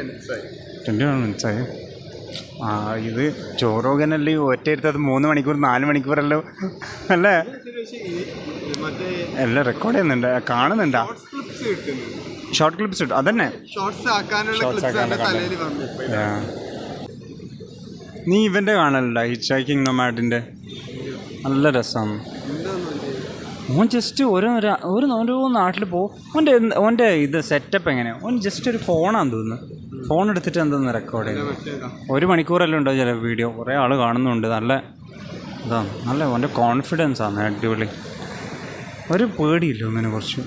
[SPEAKER 2] minutes ആയി. ഇത് ചോറോഗനല്ലേ ഒറ്റയിരുത്തത് 3 മണിക്കൂർ 4 മണിക്കൂറല്ലോ അല്ലേ? എല്ലാം റെക്കോർഡ് ചെയ്യുന്നുണ്ട്, കാണുന്നുണ്ടാ? ഷോർട്ട് ക്ലിപ്സ് ഇട്ടു. അതന്നെ നീ ഇവൻ്റെ കാണലുണ്ടോ? ഹിച്ച് ഹൈക്കിംഗ് നൊമാഡിൻ്റെ നല്ല രസമാണ്. ഓൻ ജസ്റ്റ് ഓരോ നാട്ടിൽ പോകും. ഓൻ്റെ ഇത് സെറ്റപ്പ് എങ്ങനെയാണ്? ഓൻ ജസ്റ്റ് ഒരു ഫോണാന്ന് തോന്നുന്നു. ഫോൺ എടുത്തിട്ട് എന്തെന്ന് റെക്കോർഡ് ചെയ്തു. 1 മണിക്കൂറെല്ലാം ഉണ്ടോ ചില വീഡിയോ. കുറേ ആൾ കാണുന്നുണ്ട്. നല്ല ഇതാണ്, നല്ല ഓൻ്റെ കോൺഫിഡൻസ് ആണ്. അടിപൊളി. ഒരു പേടിയില്ല ഒന്നിനെ കുറിച്ച്.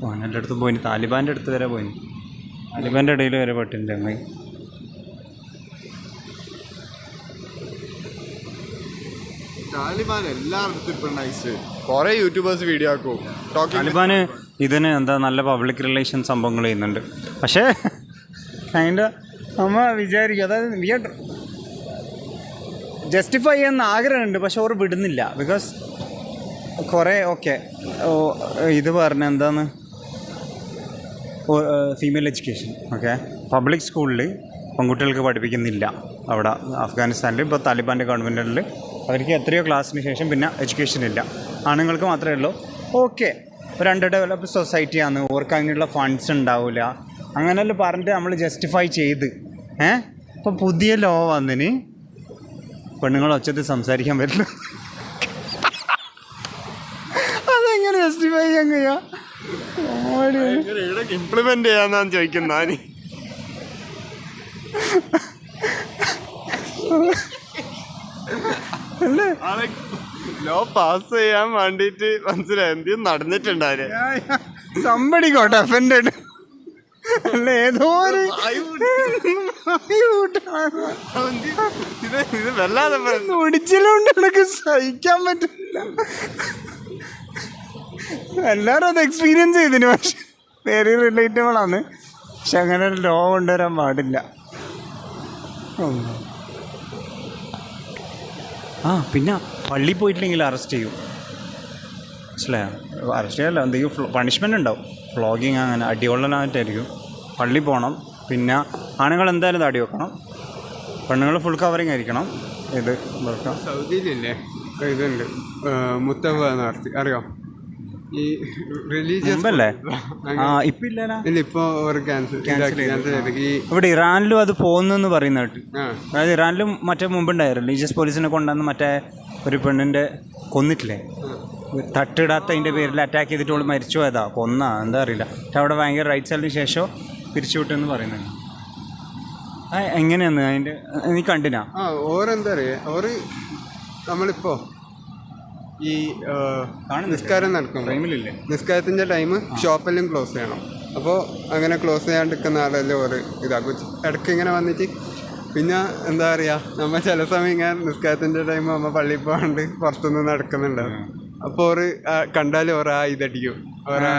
[SPEAKER 2] ഓനെൻ്റെ അടുത്ത് പോയിന്, താലിബാൻ്റെ അടുത്ത് വരെ പോയിന്. താലിബാൻ്റെ ഇടയിൽ വരെ പെട്ടിട്ടുണ്ട് ചങ്ങായി.
[SPEAKER 1] താലിബാൻ എല്ലായിടത്തും ഇപ്പം നൈസ്. കുറേ യൂട്യൂബേഴ്സ് വീഡിയോ ആക്കും.
[SPEAKER 2] താലിബാന് ഇതിന് എന്താ നല്ല പബ്ലിക് റിലേഷൻ സംഭവങ്ങൾ ചെയ്യുന്നുണ്ട്. പക്ഷേ അതിൻ്റെ നമ്മൾ വിചാരിക്കും, അതായത് ജസ്റ്റിഫൈ ചെയ്യാൻ ആഗ്രഹമുണ്ട്. പക്ഷെ അവർ വിടുന്നില്ല. ബിക്കോസ് കുറേ ഇത് പറഞ്ഞ എന്താണ് ഫീമെയിൽ എഡ്യൂക്കേഷൻ പബ്ലിക് സ്കൂളിൽ പെൺകുട്ടികൾക്ക് പഠിപ്പിക്കുന്നില്ല അവിടെ അഫ്ഗാനിസ്ഥാനിൽ. ഇപ്പോൾ താലിബാൻ്റെ ഗവൺമെൻറ്റിൽ അവർക്ക് എത്രയോ ക്ലാസ്സിന് ശേഷം പിന്നെ എഡ്യൂക്കേഷൻ ഇല്ല, ആണുങ്ങൾക്ക് മാത്രമേ ഉള്ളൂ. ഒരു അണ്ടർ ഡെവലപ്ഡ് സൊസൈറ്റിയാണ്, അവർക്ക് അങ്ങനെയുള്ള ഫണ്ട്സ് ഉണ്ടാവില്ല, അങ്ങനെയെല്ലാം പറഞ്ഞിട്ട് നമ്മൾ ജസ്റ്റിഫൈ ചെയ്ത് ഇപ്പോൾ പുതിയ ലോ വന്നിന് പെണ്ണുങ്ങൾ ഒച്ചത്തിൽ സംസാരിക്കാൻ പറ്റില്ല. അതെങ്ങനെ ജസ്റ്റിഫൈ ചെയ്യാൻ കഴിയാ?
[SPEAKER 1] ഇംപ്ലിമെന്റ് ചെയ്യാന്നാണ് ചോദിക്കുന്നത്. ലോ പാസ് ചെയ്യാൻ വേണ്ടിട്ട് മനസ്സിലായി എന്തെങ്കിലും നടന്നിട്ടുണ്ടായിരുന്നു.
[SPEAKER 2] Somebody got offended. അല്ല ഏതോ
[SPEAKER 1] ഇത് വല്ലാതെ
[SPEAKER 2] ഒടിച്ചിലുണ്ട്, എനിക്ക് സഹിക്കാൻ പറ്റില്ല. എല്ലാവരും അത് എക്സ്പീരിയൻസ് ചെയ്തിന്. പക്ഷെ വെരി റിലേറ്റബിൾ ആണ്. പക്ഷെ അങ്ങനെ ഒരു ലോ കൊണ്ടുവരാൻ പാടില്ല. പിന്നെ പള്ളിയിൽ പോയിട്ടില്ലെങ്കിൽ അറസ്റ്റ് ചെയ്യും. മനസ്സിലായോ? അറസ്റ്റ് ചെയ്യല്ല, എന്തെങ്കിലും പണിഷ്മെൻ്റ് ഉണ്ടാവും. ഫ്ലോഗിങ് അങ്ങനെ അടികൊള്ളനായിട്ടായിരിക്കും. പള്ളിയിൽ പോകണം. പിന്നെ ആണുങ്ങൾ എന്തായാലും താടി വെക്കണം, പെണ്ണുങ്ങൾ ഫുൾ കവറിങ് ആയിരിക്കണം. ഇത്
[SPEAKER 1] സൗദിയിലില്ലേ ഇതുണ്ട് മുത്തവ നടത്തി അറിയോ? ഈ റിലീജിയസ്
[SPEAKER 2] മുമ്പല്ലേ ഇപ്പം ഇല്ലല്ലോ.
[SPEAKER 1] ഇല്ല, ഇപ്പൊ ഒരു ക്യാൻസൽ ചെയ്ത് ഈ
[SPEAKER 2] ഇവിടെ ഇറാനിലും അത് പോകുന്നെന്ന് പറയുന്ന കേട്ട്.
[SPEAKER 1] ആ
[SPEAKER 2] അതായത് ഇറാനിലും മറ്റേ മുമ്പുണ്ടായി റിലീജിയസ് പോലീസിനെ കൊണ്ടുവന്ന് മറ്റേ ഒരു പെണ്ണിൻ്റെ കൊന്നിട്ടില്ലേ, തട്ടിടാത്തതിൻ്റെ പേരിൽ അറ്റാക്ക് ചെയ്തിട്ട് അവൾ മരിച്ചു പോയതാ, കൊന്നാ എന്താ അറിയില്ല. പക്ഷെ അവിടെ ഭയങ്കര റൈറ്റ്സ് ആയതിനു ശേഷം പിരിച്ചുവിട്ടെന്ന് പറയുന്നുണ്ട്. എങ്ങനെയാന്ന് അതിൻ്റെ നീ കണ്ടിനാ?
[SPEAKER 1] ഓരെന്താ അറിയാ, ഓര് നമ്മളിപ്പോ ഈ നിസ്കാരം നടക്കും, നിസ്കാരത്തിൻ്റെ ടൈം ഷോപ്പെല്ലാം ക്ലോസ് ചെയ്യണം. അപ്പോൾ അങ്ങനെ ക്ലോസ് ചെയ്യാണ്ടിരിക്കുന്ന ആളല്ലേ ഓര് ഇതാക്കും. ഇടയ്ക്ക് ഇങ്ങനെ വന്നിട്ട് പിന്നെ എന്താ പറയുക, നമ്മൾ ചില സമയം ഇങ്ങനെ നിസ്കാരത്തിൻ്റെ ടൈം നമ്മൾ പള്ളിയിൽ പോകാണ്ട് പുറത്തുനിന്ന് നടക്കുന്നുണ്ടാവും. അപ്പോൾ ഓര് കണ്ടാലും ഓരോ ഇതടിക്കും, ഓരോ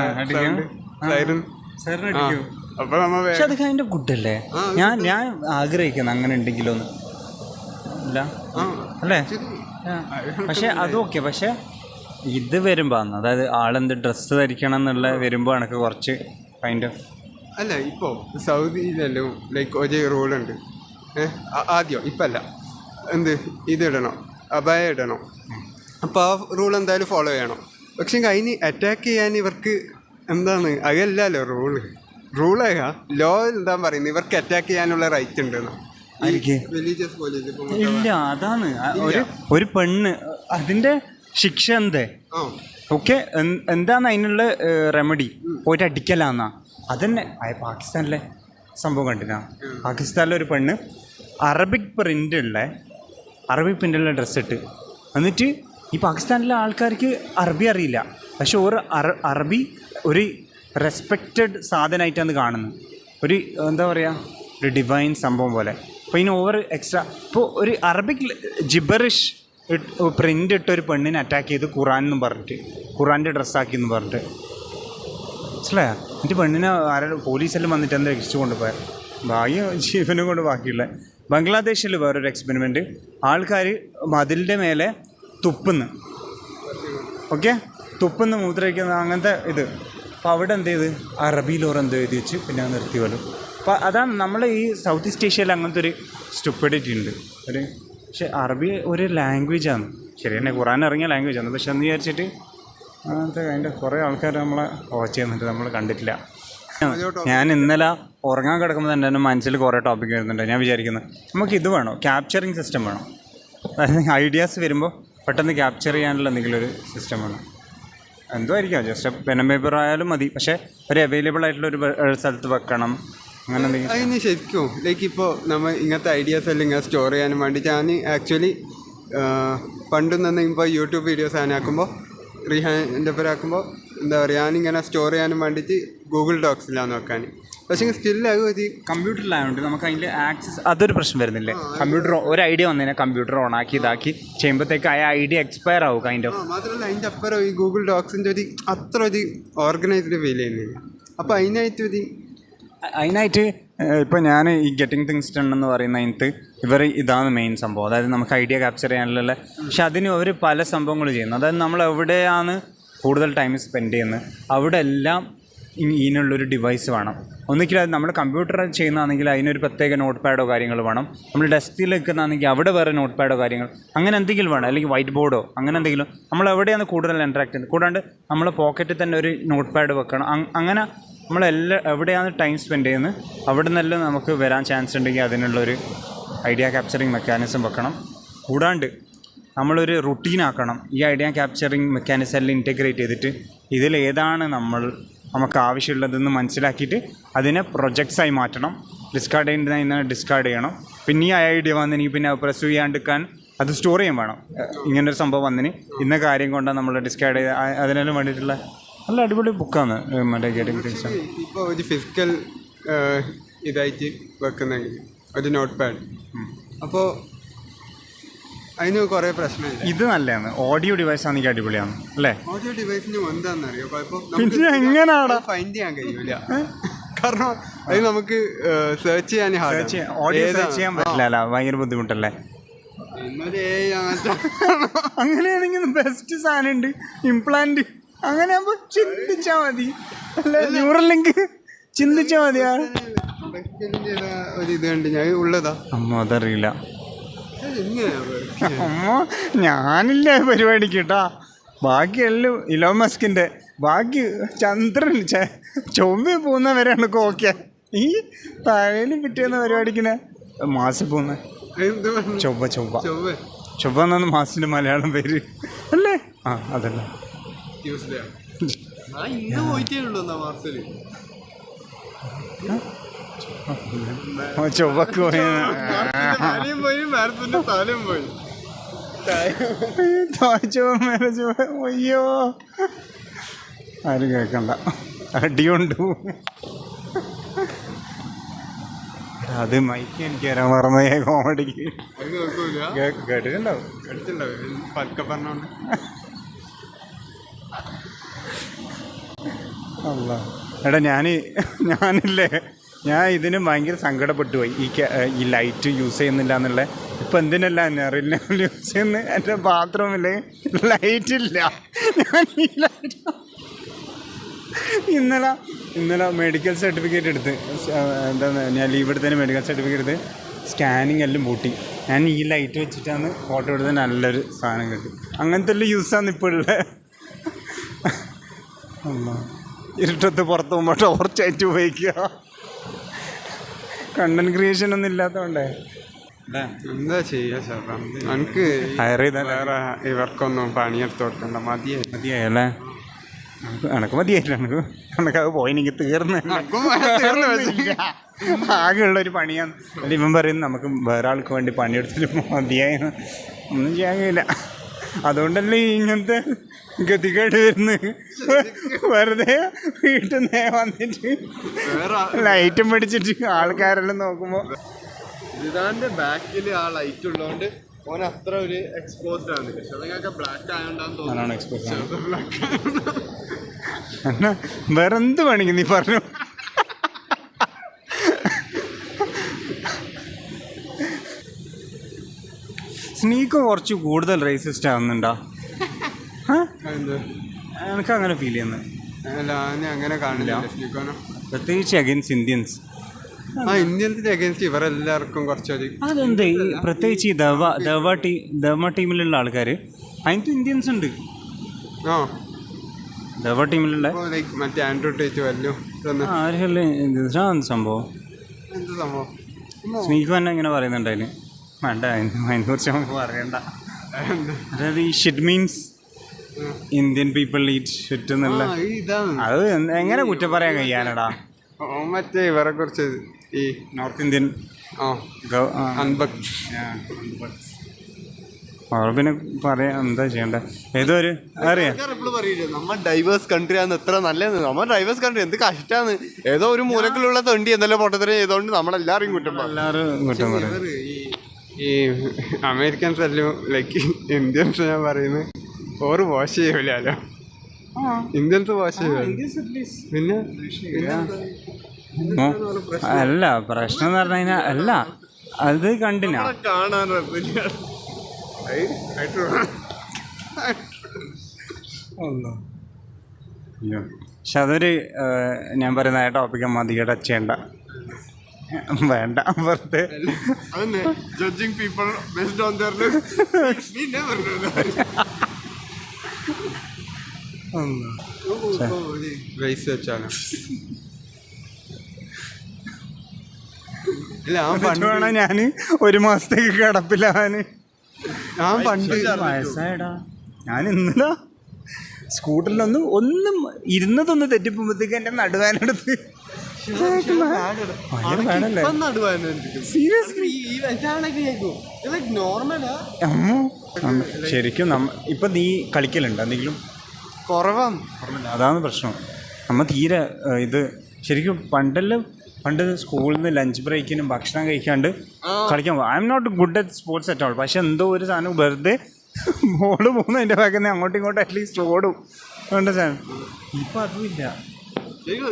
[SPEAKER 1] സൈറൻ അടിക്കും. അപ്പോൾ നമ്മൾ
[SPEAKER 2] അതൊക്കെ അതിൻ്റെ ഗുഡല്ലേ? ഞാൻ ആഗ്രഹിക്കുന്നു അങ്ങനെ ഉണ്ടെങ്കിലോ ഇല്ല അല്ലേ? പക്ഷെ അതും ഓക്കെ. പക്ഷെ ഇത് വരുമ്പോൾ അതായത് ആളെന്ത് ഡ്രസ്സ് ധരിക്കണം എന്നുള്ള വരുമ്പോൾ എനിക്ക് കുറച്ച് കൈൻഡ് ഓഫ്
[SPEAKER 1] അല്ല. ഇപ്പോൾ സൗദിയിലെല്ലാം ലൈക്ക് ഒരു റൂളുണ്ട്. ആദ്യം ഇപ്പം അല്ല, എന്ത് ഇതിടണം, അബായ ഇടണം. അപ്പോൾ ആ റൂൾ എന്തായാലും ഫോളോ ചെയ്യണം. പക്ഷെ അതിന് അറ്റാക്ക് ചെയ്യാൻ ഇവർക്ക് എന്താണ് അതല്ലല്ലോ റൂളാ ലോ എന്താ പറയുന്നത്, ഇവർക്ക് അറ്റാക്ക് ചെയ്യാനുള്ള റൈറ്റ് ഉണ്ടെന്ന്. റിലീജിയസ് പോലീസ്
[SPEAKER 2] ഇല്ല. അതാണ് ഒരു പെണ്ണ് അതിൻ്റെ ശിക്ഷ എന്തേ? ഓക്കെ, എന്താണ് അതിനുള്ള റെമഡി? പോയിട്ട് അടിക്കലാന്നാ? അതന്നെ പാകിസ്ഥാനിലെ സംഭവം കണ്ടിനാ? പാകിസ്ഥാനിലെ ഒരു പെണ്ണ് അറബിക് പ്രിൻ്റുള്ള ഡ്രസ്സ് ഇട്ട് എന്നിട്ട് ഈ പാകിസ്ഥാനിലെ ആൾക്കാർക്ക് അറബി അറിയില്ല, പക്ഷെ ഒരു അറബി ഒരു റെസ്പെക്റ്റഡ് സാധനമായിട്ടാണ് കാണുന്നത്. ഒരു എന്താ പറയുക, ഒരു ഡിവൈൻ സംഭവം പോലെ. അപ്പോൾ ഇതിന് ഓവർ എക്സ്ട്രാ ഇപ്പോൾ ഒരു അറബിക് ജിബറിഷ് പ്രിൻ്റ് ഇട്ടൊരു പെണ്ണിനെ അറ്റാക്ക് ചെയ്ത് ഖുറാൻ എന്നും പറഞ്ഞിട്ട്, ഖുറാൻ്റെ ഡ്രസ്സാക്കി എന്ന് പറഞ്ഞിട്ട് മനസ്സിലായോ? എന്നിട്ട് പെണ്ണിനെ പോലീസെല്ലാം വന്നിട്ട് എന്താ രക്ഷിച്ചു കൊണ്ടുപോയാൽ ഭാഗ്യം ജീവനും കൊണ്ട് ബാക്കിയുള്ള. ബംഗ്ലാദേശിൽ വേറൊരു എക്സ്പെരിമെൻറ്റ്, ആൾക്കാർ മതിലിൻ്റെ മേലെ തുപ്പുന്നു, ഓക്കെ, തുപ്പുന്ന് മൂത്രയ്ക്കുന്ന അങ്ങനത്തെ ഇത്. അപ്പോൾ അവിടെ എന്ത് ചെയ്ത് അറബിയിലോറ് എന്തോ എഴുതി വെച്ച് പിന്നെ നിർത്തി പോലും. അപ്പോൾ അതാണ് നമ്മൾ ഈ സൗത്ത് ഈസ്റ്റ് ഏഷ്യയിൽ അങ്ങനത്തെ ഒരു സ്റ്റുപ്പിഡിറ്റി ഉണ്ട്. പക്ഷേ അറബി ഒരു ലാംഗ്വേജാണ്, ശരി തന്നെ, ഖുറാൻ ഇറങ്ങിയ ലാംഗ്വേജാണ്. പക്ഷെ എന്ന് വിചാരിച്ചിട്ട് അങ്ങനത്തെ അതിൻ്റെ കുറേ ആൾക്കാർ നമ്മളെ വാച്ച് ചെയ്യുന്നുണ്ട്, നമ്മൾ കണ്ടിട്ടില്ല. ഞാൻ ഇന്നലെ ഉറങ്ങാൻ കിടക്കുമ്പോൾ തന്നെ എൻ്റെ മനസ്സിൽ കുറേ ടോപ്പിക് വരുന്നുണ്ട്. ഞാൻ വിചാരിക്കുന്നത് നമുക്ക് ഇത് വേണം, ക്യാപ്ചറിങ് സിസ്റ്റം വേണം. അതായത് ഐഡിയാസ് വരുമ്പോൾ പെട്ടെന്ന് ക്യാപ്ചർ ചെയ്യാനുള്ള എന്തെങ്കിലും ഒരു സിസ്റ്റം വേണം. എന്തോ ആയിരിക്കാം, ജസ്റ്റ് പെൻ ആൻഡ് പേപ്പർ ആയാലും മതി, പക്ഷേ ഒരു അവൈലബിൾ ആയിട്ടുള്ള ഒരു സ്ഥലത്ത് വെക്കണം. അങ്ങനെ എന്തെങ്കിലും
[SPEAKER 1] അതിന് ശരിക്കും ലൈക്ക് ഇപ്പോൾ നമ്മൾ ഇങ്ങനത്തെ ഐഡിയാസ് എല്ലാം ഇങ്ങനെ സ്റ്റോർ ചെയ്യാനും വേണ്ടി ഞാൻ ആക്ച്വലി പണ്ടും തന്നെ ഇപ്പോൾ യൂട്യൂബ് വീഡിയോസ് ആക്കുമ്പോൾ റീഹാൻ്റെ പേരാക്കുമ്പോൾ എന്താ പറയുക, ഞാനിങ്ങനെ സ്റ്റോർ ചെയ്യാനും വേണ്ടിയിട്ട് ഗൂഗിൾ ഡോക്സിലാണ് വെക്കാൻ. പക്ഷേ സ്റ്റിൽ അത് ഒരു
[SPEAKER 2] കമ്പ്യൂട്ടറിലായതുകൊണ്ട് നമുക്ക് അതിൻ്റെ ആക്സസ് അതൊരു പ്രശ്നം വരുന്നില്ലേ? കമ്പ്യൂട്ടർ ഒരു ഐഡിയ വന്നതിനെ കമ്പ്യൂട്ടർ ഓണാക്കി ഇതാക്കി ചെയ്യുമ്പോഴത്തേക്ക് ആ ഐഡിയ എക്സ്പയർ ആവും കൈൻഡ് ഓഫ്.
[SPEAKER 1] മാത്രമല്ല അതിൻ്റെ അപ്പുറം ഈ ഗൂഗിൾ ഡോക്സിൻ്റെ ഒരു അത്ര ഒരു ഓർഗനൈസ്ഡ് ഫീൽ ചെയ്യുന്നില്ല. അപ്പോൾ അതിനായിട്ട് ഇപ്പോൾ ഞാൻ ഈ ഗെറ്റിംഗ് തിങ്സ് ഡൺ എന്ന് പറയുന്ന അതിനകത്ത് ഇതാണ് മെയിൻ സംഭവം. അതായത് നമുക്ക് ഐഡിയ ക്യാപ്ചർ ചെയ്യാനുള്ള, പക്ഷെ അതിന് അവർ പല സംഭവങ്ങൾ ചെയ്യുന്നു. അതായത് നമ്മൾ എവിടെയാണ് കൂടുതൽ ടൈം സ്പെൻഡ് ചെയ്യുന്നത് അവിടെ എല്ലാം ഇതിനുള്ളൊരു ഡിവൈസ് വേണം. ഒന്നിക്കിൽ അത് നമ്മൾ കമ്പ്യൂട്ടർ ചെയ്യുന്നതാണെങ്കിൽ അതിനൊരു പ്രത്യേക നോട്ട് പാഡോ കാര്യങ്ങൾ വേണം. നമ്മൾ ഡെസ്കിൽ നിൽക്കുന്നതാണെങ്കിൽ അവിടെ വേറെ നോട്ട് പാഡോ കാര്യങ്ങൾ അങ്ങനെ എന്തെങ്കിലും വേണം, അല്ലെങ്കിൽ വൈറ്റ് ബോർഡോ അങ്ങനെ എന്തെങ്കിലും. നമ്മൾ എവിടെയാണ് കൂടുതൽ ഇൻട്രാക്ട് ചെയ്യുന്നത്, കൂടാണ്ട് നമ്മളെ പോക്കറ്റിൽ തന്നെ ഒരു നോട്ട് പാഡ് വെക്കണം. അങ്ങനെ നമ്മളെല്ലാം എവിടെയാണ് ടൈം സ്പെൻഡ് ചെയ്യുന്നത് അവിടെ നിന്നെല്ലാം നമുക്ക് വരാൻ ചാൻസ് ഉണ്ടെങ്കിൽ അതിനുള്ളൊരു ഐഡിയ ക്യാപ്ചറിങ് മെക്കാനിസം വെക്കണം. കൂടാണ്ട് നമ്മളൊരു റുട്ടീനാക്കണം. ഈ ഐഡിയ ക്യാപ്ചറിങ് മെക്കാനിസം എല്ലാം ഇൻറ്റഗ്രേറ്റ് ചെയ്തിട്ട് ഇതിലേതാണ് നമുക്ക് ആവശ്യമുള്ളതെന്ന് മനസ്സിലാക്കിയിട്ട് അതിനെ പ്രൊജക്ട്സായി മാറ്റണം. ഡിസ്കാർഡ് ചെയ്യുന്നതിന് ഡിസ്കാർഡ് ചെയ്യണം. പിന്നെ ഈ ഐഡിയ വന്നിനി പിന്നെ പ്രസ് ചെയ്യാണ്ടിരിക്കാൻ അത് സ്റ്റോർ ചെയ്യാൻ വേണം. ഇങ്ങനൊരു സംഭവം വന്നിന് ഇന്ന കാര്യം കൊണ്ടാണ് നമ്മൾ ഡിസ്കാർഡ് ചെയ്ത് അതിനെല്ലാം വേണ്ടിയിട്ടുള്ള നല്ല അടിപൊളി ബുക്കാണ് മറ്റേ ഗെറ്റിംഗ് തിങ്സ്. ഇപ്പോൾ ഒരു ഫിസിക്കൽ ഇതായിട്ട് വെക്കുന്നെങ്കിൽ ഒരു നോട്ട് പാഡ്, അപ്പോൾ അതിന് കുറേ പ്രശ്നമില്ല.
[SPEAKER 2] ഇത് നല്ലതാണ്. ഓഡിയോ ഡിവൈസ് ആണെങ്കിൽ അടിപൊളിയാണ് അല്ലേ?
[SPEAKER 1] ഓഡിയോ ഡിവൈസിന് എന്താണെന്നറിയോ
[SPEAKER 2] പിന്നെ എങ്ങനെയാണ്
[SPEAKER 1] ഫൈൻഡ് ചെയ്യാൻ കഴിയില്ല. കാരണം അത് നമുക്ക് സെർച്ച് ചെയ്യാൻ
[SPEAKER 2] ഓഡിയോ സെർച്ച് ചെയ്യാൻ പറ്റില്ല, ഭയങ്കര ബുദ്ധിമുട്ടല്ലേ? അങ്ങനെയാണെങ്കിൽ ബെസ്റ്റ് സാധനം ഉണ്ട്, ഇംപ്ലാന്റ്. അങ്ങനെ ആകുമ്പോൾ ചിന്തിച്ചാൽ മതി, അല്ല ന്യൂറൽ ലിങ്ക് ചിന്തിച്ചാൽ മതിയാ.
[SPEAKER 1] ഒരു ഇത് കണ്ട് ഞാൻ ഉള്ളതാ
[SPEAKER 2] അമ്മ അതറിയില്ല. അമ്മ ഞാനില്ല പരിപാടിക്ക് കേട്ടാ. ബാക്കിയെല്ലാം ഇലോൺ മസ്കിൻ്റെ ബാക്കി ചന്ദ്രൻ ചൊവ്വ പോകുന്നവരാണ് ഓക്കെ. ഈ തഴയിൽ പിറ്റേന്ന പരിപാടിക്കുന്ന മാസിൽ പോകുന്ന ചൊവ്വ ചൊവ്വ ചൊവ്വ എന്നാണ് മാസിൻ്റെ മലയാളം പേര് അല്ലേ? ആ അതല്ല ചൊവ്വക്ക് പോയി അയ്യോ ആരും കേൾക്കണ്ട, അടിയുണ്ട്. അത് മൈക്ക് എനിക്ക് തരാൻ മറന്ന കോമഡിക്ക് കേട്ടിട്ടുണ്ടാവും. അല്ല എടാ ഞാനില്ലേ ഞാൻ ഇതിന് ഭയങ്കര സങ്കടപ്പെട്ടു പോയി. ഈ ലൈറ്റ് യൂസ് ചെയ്യുന്നില്ല എന്നുള്ള. ഇപ്പം എന്തിനല്ല റിന്യൂവൽ യൂസ് ചെയ്യുന്ന എൻ്റെ ബാത്റൂമിൽ ലൈറ്റില്ല. ഞാൻ ഈ ലൈറ്റ് ഇന്നലെ മെഡിക്കൽ സർട്ടിഫിക്കറ്റ് എടുത്ത് എന്താണ് ഞാൻ ലീവ് എടുത്തതിന് മെഡിക്കൽ സർട്ടിഫിക്കറ്റ് എടുത്ത് സ്കാനിങ് എല്ലാം പൂട്ടി. ഞാൻ ഈ ലൈറ്റ് വെച്ചിട്ടാണ് ഫോട്ടോ എടുത്ത് നല്ലൊരു സാധനം കിട്ടി. അങ്ങനത്തെ എല്ലാം യൂസാണ് ഇപ്പോൾ ഉള്ളത്. ഇരുട്ടത്ത് പുറത്ത് പോകുമ്പോൾ ടോർച്ചായിട്ട് ഉപയോഗിക്കുക. കണ്ടന്റ് ക്രിയേഷൻ ഒന്നും ഇല്ലാത്തതുകൊണ്ടേ
[SPEAKER 1] എന്താ ചെയ്യാ സാർ, എനിക്ക് വേറെ ഇവർക്കൊന്നും പണിയെടുത്ത് കൊടുക്കണ്ട.
[SPEAKER 2] മതിയായല്ലേ? എനക്ക് മതിയായില്ല. എനക്കത് പോയി എനിക്ക് തീർന്ന് ആകെയുള്ളൊരു പണിയാണ്. അല്ല ഇവൻ പറയുന്നത് നമുക്ക് വേറെ ആൾക്ക് വേണ്ടി പണിയെടുത്തിട്ട് മതിയായി ഒന്നും ചെയ്യാൻ കഴിയില്ല. അതുകൊണ്ടല്ലേ ഇങ്ങനത്തെ ഗതികേട് വരുന്നത്. വെറുതെ വീട്ടിൽ നിന്ന് വന്നിട്ട് ലൈറ്റും പിടിച്ചിട്ട് ആൾക്കാരെല്ലാം നോക്കുമ്പോൾ
[SPEAKER 1] ഇതിന്റെ ബാക്കിൽ ആ ലൈറ്റ് ഉള്ളതുകൊണ്ട് ഓൻ അത്ര ഒരു എക്സ്പോസ്ഡ് ആണ്. പക്ഷെ അതൊക്കെ ബ്ലാക്ക് ആയതുകൊണ്ടാന്ന് തോന്നുന്നു.
[SPEAKER 2] എന്നാ വേറെ എന്ത് വേണമെങ്കിൽ നീ പറഞ്ഞു. സ്നീക്ക് കുറച്ച് കൂടുതൽ റേസിസ്റ്റ് ആവുന്നുണ്ടോ? എനിക്ക് അങ്ങനെ ഫീൽ ചെയ്യുന്നത്.
[SPEAKER 1] അങ്ങനെ കാണില്ല.
[SPEAKER 2] പ്രത്യേകിച്ച് അഗൈൻസ്റ്റ് ഇന്ത്യൻസ്.
[SPEAKER 1] ഇന്ത്യൻസിന്റെ അഗൈൻസ്റ്റ് ഇവരെല്ലാവർക്കും കുറച്ചധികം.
[SPEAKER 2] അതെന്ത് പ്രത്യേകിച്ച് ഈ ദവ ടീമിലുള്ള ആൾക്കാർ അതിനകത്ത് ഇന്ത്യൻസ് ഉണ്ട്. ദവ ടീമിലുള്ള
[SPEAKER 1] മറ്റേ ആൻഡ്രൂ ടേറ്റ് വല്ലോ
[SPEAKER 2] സംഭവം സ്നീക്ക് തന്നെ ഇങ്ങനെ പറയുന്നുണ്ടായിരുന്നു. വേണ്ട അതിനെക്കുറിച്ച് നമുക്ക് പറയണ്ട. അതായത് ഈ shit means Indian people eat shit എന്നുള്ള അത് എങ്ങനെ കുറ്റം പറയാൻ കഴിയാനടാ?
[SPEAKER 1] മറ്റേ ഇവരെ കുറിച്ച് ഈ
[SPEAKER 2] നോർത്ത് ഇന്ത്യൻ അവർ പിന്നെ പറയാ എന്താ ചെയ്യണ്ടേ? ഏതൊരു അറിയാം
[SPEAKER 1] നമ്മൾ ഡൈവേഴ്സ് കൺട്രി ആണ്, എത്ര നല്ലത്. നമ്മൾ ഡൈവേഴ്സ് കൺട്രി എന്ത് കഷ്ടാണ്. ഏതോ ഒരു മൂലക്കിലുള്ള തൊണ്ടി എന്തെല്ലാം പൊട്ടത്തരം ചെയ്തോണ്ട് നമ്മളെല്ലാവരും കുറ്റം പറയും. ഈ അമേരിക്കൻസ് എല്ലാം ലൈക്ക് ഇന്ത്യൻസ് ഞാൻ പറയുന്നത് ഓറ് വാഷ് ചെയ്യൂലോ. ഇന്ത്യൻസ് വാഷ് ചെയ്യൂല. പിന്നെ
[SPEAKER 2] അല്ല പ്രശ്നം എന്ന് പറഞ്ഞു കഴിഞ്ഞാൽ അല്ല അത് കണ്ടിനാ
[SPEAKER 1] കാണാൻ.
[SPEAKER 2] പക്ഷെ അതൊരു ഞാൻ പറയുന്ന ടോപ്പിക്ക് മതിയെ ടച്ച് ചെയ്യണ്ട, വേണ്ട വെറുതെ.
[SPEAKER 1] Judging people based on their looks we never do that. Rice വെച്ചാണ്.
[SPEAKER 2] ഞാൻ ഒരു മാസത്തേക്ക് കിടപ്പില്ലാന്.
[SPEAKER 1] ഞാൻ പണ്ട്
[SPEAKER 2] വയസ്സായടാ. ഞാൻ ഇന്നലെ സ്കൂട്ടറിലൊന്നും ഇരുന്നതൊന്ന് തെറ്റിപ്പോകുമ്പോഴത്തേക്ക് എൻ്റെ നടുവാനെടുത്ത് ശരിക്കും ഇപ്പം നീ കളിക്കലുണ്ട് എന്തെങ്കിലും?
[SPEAKER 1] കുറവാണ്.
[SPEAKER 2] അതാണ് പ്രശ്നം. നമ്മൾ തീരെ ഇത് ശരിക്കും പണ്ട് സ്കൂളിൽ നിന്ന് ലഞ്ച് ബ്രേക്കിനും ഭക്ഷണം കഴിക്കാണ്ട് കളിക്കാൻ പോകും. I'm not good at sports at all. പക്ഷെ എന്തോ ഒരു സാധനം വെറുതെ ബോള് പോകുന്നു അതിൻ്റെ ഭാഗത്ത് അങ്ങോട്ടും ഇങ്ങോട്ടും അറ്റ്ലീസ്റ്റ് ഓടും. വേണ്ട സാധനം ഇപ്പം അതുമില്ല.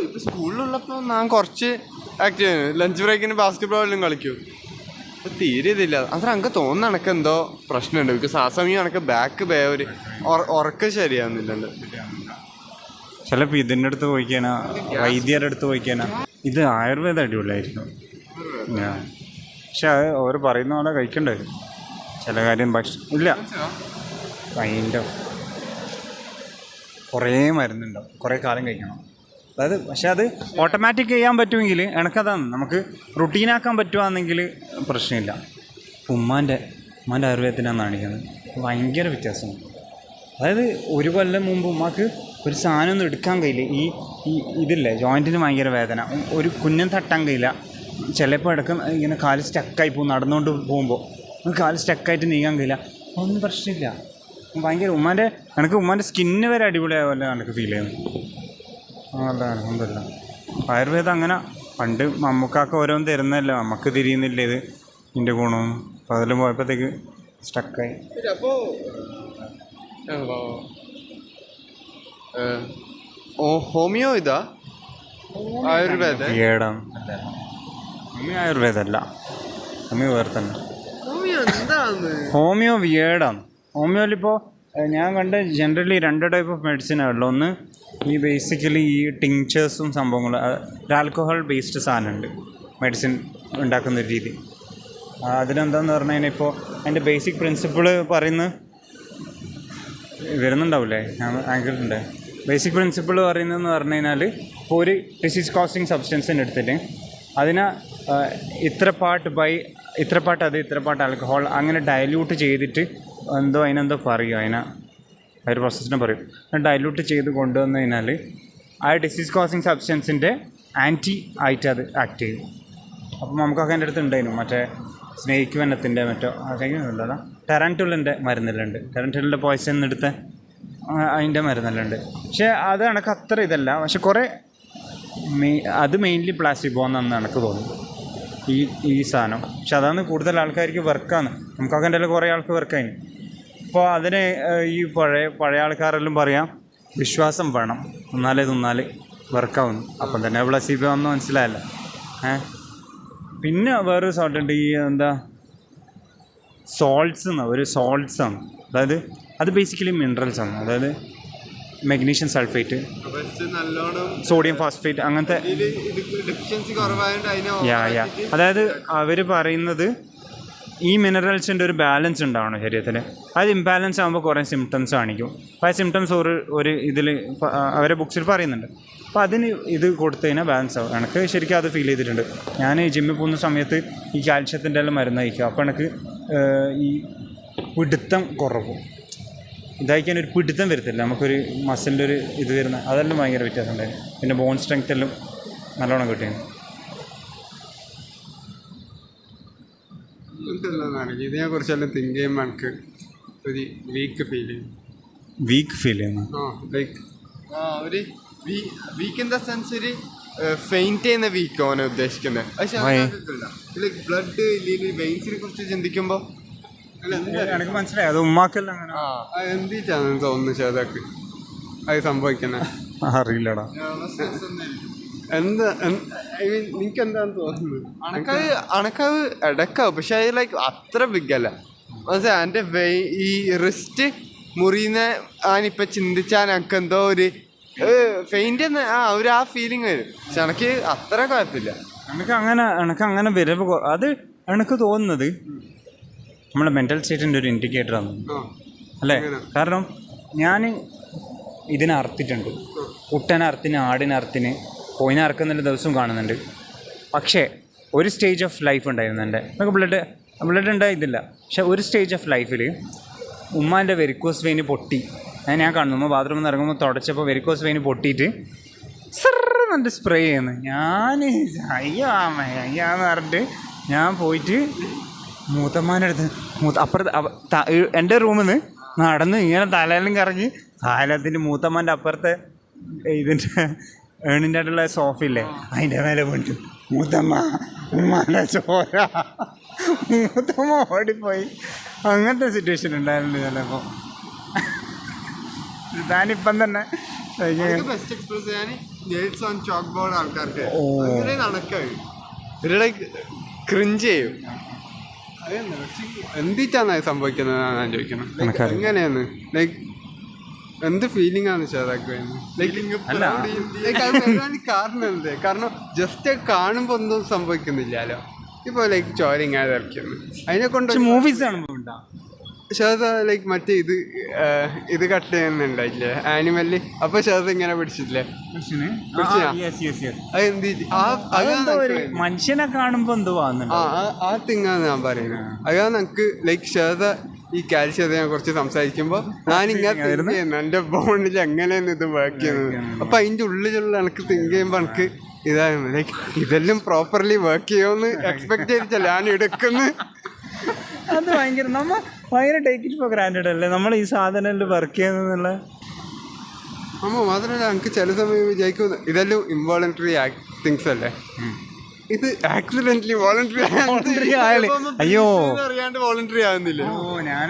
[SPEAKER 1] ഇപ്പം സ്കൂളിലുള്ളപ്പോൾ ഞാൻ കുറച്ച് ആക്റ്റീവ് ആയിരുന്നു. ലഞ്ച് ബ്രേക്കിന് ബാസ്കറ്റ് ബോളിലും കളിക്കും. അപ്പം തീരെ ഇതില്ല. അത്ര എനിക്ക് തോന്നുന്ന കണക്ക് എന്തോ പ്രശ്നമുണ്ട്. ബിക്കോസ് ആ സമയം കണക്ക് ബാക്ക് ഒരു ഉറക്കം ശരിയാവുന്നില്ലല്ലോ.
[SPEAKER 2] ചിലപ്പോൾ ഇതിൻ്റെ അടുത്ത് പോയിക്കാനാ, വൈദ്യരുടെ അടുത്ത് പോയിക്കാനാ. ഇത് ആയുർവേദം അടിപൊളിയായിരിക്കും. പക്ഷെ അത് അവർ പറയുന്ന പോലെ കഴിക്കേണ്ടി വരും ചില കാര്യം. ഭക്ഷണം ഇല്ല അതിൻ്റെ കുറേ മരുന്നുണ്ടാവും, കുറേ കാലം കഴിക്കണം. അതായത് പക്ഷെ അത് ഓട്ടോമാറ്റിക് ചെയ്യാൻ പറ്റുമെങ്കിൽ എനിക്കതാണ്, നമുക്ക് റുട്ടീനാക്കാൻ പറ്റുകയാണെങ്കിൽ പ്രശ്നമില്ല. ഉമ്മാൻ്റെ ആയുർവേദത്തിനാണ് കാണിക്കുന്നത്, ഭയങ്കര വ്യത്യാസമാണ്. അതായത് ഒരു കൊല്ലം മുമ്പ് ഉമ്മാക്ക് ഒരു സാധനമൊന്നും എടുക്കാൻ കഴിയില്ല. ഈ ഇതില്ലേ ജോയിൻറ്റിന് ഭയങ്കര വേദന, ഒരു കുഞ്ഞം തട്ടാൻ കഴിയില്ല. ചിലപ്പോൾ ഇടയ്ക്ക് ഇങ്ങനെ കാല് സ്റ്റക്കായി പോകും, നടന്നുകൊണ്ട് പോകുമ്പോൾ കാല് സ്റ്റക്കായിട്ട് നീങ്ങാൻ കഴിയില്ല. ഒന്നും പ്രശ്നമില്ല. ഭയങ്കര ഉമ്മാൻ്റെ സ്കിന്ന് വരെ അടിപൊളിയായ പോലെ എനിക്ക് ഫീൽ ചെയ്യുന്നു. അല്ല അൽഹംദുലില്ലാ. ആയുർവേദം അങ്ങനെ പണ്ട് നമുക്കൊക്കെ ഓരോന്ന് തരുന്നതല്ലേ, നമുക്ക് തിരിയുന്നില്ല ഇത് ഇതിൻ്റെ ഗുണവും. അപ്പോൾ അതിൽ പോയപ്പോഴത്തേക്ക് സ്റ്റക്കായി.
[SPEAKER 1] അപ്പോൾ ഹോമിയോ ഇതാ ആയുർവേദ
[SPEAKER 2] ഏടാം ഹോമിയോ ആയുർവേദമല്ല, ഹോമിയോ വേറെ തന്നെ.
[SPEAKER 1] ഹോമിയോ എന്താണ്?
[SPEAKER 2] ഹോമിയോ വിയേഡാണ്. ഹോമിയോയിലിപ്പോൾ ഞാൻ കണ്ട ജനറലി 2 ടൈപ്പ് ഓഫ് മെഡിസിനാണ് ഉള്ളത്. ഒന്ന് ഈ ബേസിക്കലി ഈ ടിങ്ചേഴ്സും സംഭവങ്ങളും, ഒരു ആൽക്കഹോൾ ബേസ്ഡ് സാധനമുണ്ട് മെഡിസിൻ ഉണ്ടാക്കുന്ന ഒരു രീതി. അതിനെന്താന്ന് പറഞ്ഞു കഴിഞ്ഞാൽ ഇപ്പോൾ അതിൻ്റെ ബേസിക് പ്രിൻസിപ്പിൾ പറയുന്നത് വരുന്നുണ്ടാവില്ലേ, ഞാൻ ആങ്കിളുണ്ട്. ബേസിക് പ്രിൻസിപ്പിൾ പറയുന്നതെന്ന് പറഞ്ഞു കഴിഞ്ഞാൽ ഇപ്പോൾ ഒരു ഡിസീസ് കോസിങ് സബ്സ്റ്റൻസിൻ്റെ എടുത്തിട്ട് അതിനെ ഇത്ര പാർട്ട് ആൽക്കഹോൾ അങ്ങനെ ഡയല്യൂട്ട് ചെയ്തിട്ട് അതിനെന്തോ പറയും, ആ ഒരു പ്രോസസ്സിനെ പറയും. ഡയല്യൂട്ട് ചെയ്ത് കൊണ്ടുവന്നു കഴിഞ്ഞാൽ ആ ഡിസീസ് കോസിങ് സബ്സ്റ്റൻസിൻ്റെ ആൻറ്റി ആയിട്ട് അത് ആക്ട് ചെയ്യും. അപ്പം നമുക്കൊക്കെ എൻ്റെ അടുത്ത് ഉണ്ടായിരുന്നു മറ്റേ സ്നേക്ക് വെനത്തിൻ്റെ മറ്റോ അതൊക്കെ ഉണ്ടല്ലോ, ടെറൻറ്റുലിൻ്റെ മരുന്നെല്ലാം ടെറൻറ്റുലിൻ്റെ പോയ്സൺ എടുത്ത് അതിൻ്റെ മരുന്നെല്ലാം ഉണ്ട്. പക്ഷേ അത് എനിക്ക് അത്ര ഇതല്ല. പക്ഷെ കുറേ അത് മെയിൻലി പ്ലാസ്റ്റിക് പോകുന്നതെന്ന് എനിക്ക് തോന്നുന്നു ഈ സാധനം. പക്ഷെ അതാണ് കൂടുതൽ ആൾക്കാർക്ക് വർക്കാണ്. നമുക്കൊക്കെ എൻ്റെ കുറേ ആൾക്ക് വർക്കായി. അപ്പോൾ അതിന് ഈ പഴയ ആൾക്കാരെല്ലാം പറയാം വിശ്വാസം വേണം, തിന്നാലേ വർക്കാവുന്നു. അപ്പം തന്നെ പ്ലസീബോ ഒന്നും മനസ്സിലായല്ല. പിന്നെ വേറൊരു സോൾട്ട് ഉണ്ട്, ഈ എന്താ സോൾട്ട്സാണ്. അതായത് അത് ബേസിക്കലി മിനറൽസ് ആണ്. അതായത് മെഗ്നീഷ്യം സൾഫേറ്റ്, സോഡിയം ഫോസ്ഫേറ്റ്, അങ്ങനത്തെ. അതായത് അവർ പറയുന്നത് ഈ മിനറൽസിൻ്റെ ഒരു ബാലൻസ് ഉണ്ടാവണം ശരീരത്തിൽ. അത് ഇംബാലൻസ് ആകുമ്പോൾ കുറേ സിംറ്റംസ് കാണിക്കും. അപ്പോൾ ആ സിംറ്റംസ് ഒരു ഇതിൽ അവരെ ബുക്സിൽ പറയുന്നുണ്ട്. അപ്പോൾ അതിന് ഇത് കൊടുത്തു കഴിഞ്ഞാൽ ബാലൻസ് ആവും. എനിക്ക് ശരിക്കും അത് ഫീൽ ചെയ്തിട്ടുണ്ട്. ഞാൻ ജിമ്മിൽ പോകുന്ന സമയത്ത് ഈ കാൽഷ്യത്തിൻ്റെ എല്ലാം മരുന്ന് കഴിക്കും. അപ്പോൾ എനിക്ക് ഈ പിടുത്തം കുറവും, ഇതായിക്കാൻ ഒരു പിടുത്തം വരത്തില്ല, നമുക്കൊരു മസിലിൻ്റെ ഒരു ഇത് വരുന്ന അതെല്ലാം ഭയങ്കര വ്യത്യാസം ഉണ്ടായിരുന്നു. പിന്നെ ബോൺ സ്ട്രെങ്ത് എല്ലാം നല്ലോണം കിട്ടിയിരുന്നു.
[SPEAKER 1] ഇതിനെ കുറിച്ചെല്ലാം തിങ്ക് ചെയ്യുമ്പോൾ എനിക്ക് ഒരു വീക്ക് ഫീൽ ചെയ്യുന്നു. ഒരു വീക്ക് ഇൻ ദ സെൻസ് ഒരു ഫെയിൻറ്റ് ചെയ്യുന്ന വീക്കാണ് ഉദ്ദേശിക്കുന്നത്. പക്ഷേ ലൈക്ക് ബ്ലഡ് വെയിൻസിനെ കുറിച്ച് ചിന്തിക്കുമ്പോൾ
[SPEAKER 2] എനിക്ക് മനസ്സിലായി അത് ഉമ്മാക്കെല്ലാം അങ്ങനെ
[SPEAKER 1] എന്തിട്ടാണ് തോന്നുന്നു ചേതാക്ക് അത് സംഭവിക്കുന്നത്
[SPEAKER 2] അറിയില്ലടാ.
[SPEAKER 1] നിനക്ക് എന്താന്ന് തോന്നുന്നത്? അണക്കത് ഇടക്കാവും, പക്ഷെ അത് ലൈക്ക് അത്ര ബിഗ് അല്ല. മനസ്സിലായി എൻ്റെ ഈ റിസ്റ്റ് മുറിയുന്ന ആനിപ്പോൾ ചിന്തിച്ചാൽ എനിക്ക് എന്തോ ഒരു ഫെയിൻ്റ് ആ ഫീലിംഗ് വരും. പക്ഷെ എനിക്ക് അത്ര കുഴപ്പമില്ല.
[SPEAKER 2] എനിക്ക് അങ്ങനെ വരവ് അത് എനിക്ക് തോന്നുന്നത് നമ്മുടെ മെൻ്റൽ സ്റ്റേറ്റിൻ്റെ ഒരു ഇൻഡിക്കേറ്ററാണ് അല്ലേ. കാരണം ഞാൻ ഇതിനെ അറുത്തിട്ടുണ്ട്, കുട്ടനെ അറുത്തിന്, ആടിനെ അറുത്തിന്, കോയിനെ അറുക്കുന്നുള്ള ദിവസവും കാണുന്നുണ്ട്. പക്ഷേ ഒരു സ്റ്റേജ് ഓഫ് ലൈഫ് ഉണ്ടായിരുന്നു എൻ്റെ. നമുക്ക് ബ്ലഡ് ഉണ്ടായിട്ടില്ല. പക്ഷെ ഒരു സ്റ്റേജ് ഓഫ് ലൈഫിൽ ഉമ്മാൻ്റെ വെരിക്കോസ് വെയിന് പൊട്ടി. ഞാൻ കാണുന്നു ഉമ്മ ബാത്റൂമിൽ നിന്ന് ഇറങ്ങുമ്പോൾ തുടച്ചപ്പോൾ വെരിക്കോസ് വെയിന് പൊട്ടിയിട്ട് എന്നിട്ട് സ്പ്രേ ചെയ്യുന്നു. ഞാൻ അയ്യാന്ന് പറഞ്ഞിട്ട് ഞാൻ പോയിട്ട് മൂത്തമ്മാൻ്റെ അടുത്ത് അപ്പുറത്ത് എൻ്റെ റൂമിൽ നിന്ന് നടന്ന് ഇങ്ങനെ തലയിലും കറങ്ങി താലത്തിൻ്റെ മൂത്തമ്മാൻ്റെ അപ്പുറത്തെ ഇതിൻ്റെ ഏണിൻ്റെ ആയിട്ടുള്ള സോഫയില്ലേ അതിൻ്റെ മേലെ പോയിട്ട് ഉമ്മാൻ്റെ ചോര, മൂത്തമ്മ ഓടിപ്പോയി. അങ്ങനത്തെ സിറ്റുവേഷൻ ഉണ്ടായിരുന്നു ചിലപ്പോൾ. ഞാനിപ്പം തന്നെ
[SPEAKER 1] ക്രിഞ്ച് ചെയ്യും. എന്തിട്ടാണ് അത് സംഭവിക്കുന്നത് ഞാൻ ചോദിക്കുന്നത്. എങ്ങനെയാണ് ലൈക്ക് എന്ത് ഫീലിംഗ് ആണ് ചേതാക്ക്? കാരണം എന്ത്? കാരണം ജസ്റ്റ് കാണുമ്പോൾ ഒന്നും സംഭവിക്കുന്നില്ലല്ലോ. ഇപ്പോൾ ലൈക്ക് ചോര ഇങ്ങനെ ഇറക്കുന്നു അതിനെ കൊണ്ട്
[SPEAKER 2] മൂവീസ് കാണുമ്പോൾ
[SPEAKER 1] ഷാദ ലൈക്ക് മറ്റേ ഇത് കട്ട് ചെയ്യുന്നുണ്ടായില്ലേ ആനിമല്, അപ്പൊ ഷാദ ഇങ്ങനെ പിടിച്ചില്ലേ, അതെന്ത്
[SPEAKER 2] മനുഷ്യനെ കാണുമ്പോ എന്തോ
[SPEAKER 1] ആ തിങ്ങാന്ന് ഞാൻ പറയുന്നത്. അതാ നമുക്ക് ലൈക്ക് ഷാദ ഈ കാൽഷ്യത്തെ കുറിച്ച് സംസാരിക്കുമ്പോ ഞാൻ ഇങ്ങനെ എന്റെ ബോണിൽ എങ്ങനെയാണ് ഇത് വർക്ക് ചെയ്യുന്നത്, അപ്പൊ അതിന്റെ ഉള്ളിലുള്ള എനിക്ക് തിങ്ക് ചെയ്യുമ്പോ എനിക്ക് ഇതാണ് ലൈക്ക് ഇതെല്ലാം പ്രോപ്പർലി വർക്ക് ചെയ്യുമെന്ന് എക്സ്പെക്ട് ചെയ്തിട്ടല്ല ഞാൻ എടുക്കുന്നത്.
[SPEAKER 2] അത് ഭയങ്കര ഭയങ്കര ടേക്ക് ഇറ്റ് ഫോർ ഗ്രാൻഡഡ് അല്ലേ നമ്മൾ ഈ സാധനം വർക്ക് ചെയ്യുന്നുള്ള.
[SPEAKER 1] മാത്രമല്ല എനിക്ക് ചില സമയം വിചാരിക്കുന്നു ഇതെല്ലാം ഇൻവോളണ്ടറി തിങ്സ് അല്ലേ, ഇത് ആക്സിഡന്റലി വോളണ്ടറി
[SPEAKER 2] അയ്യോ
[SPEAKER 1] അറിയാണ്ട് വോളണ്ടറി ആവുന്നില്ലേ.
[SPEAKER 2] ഞാൻ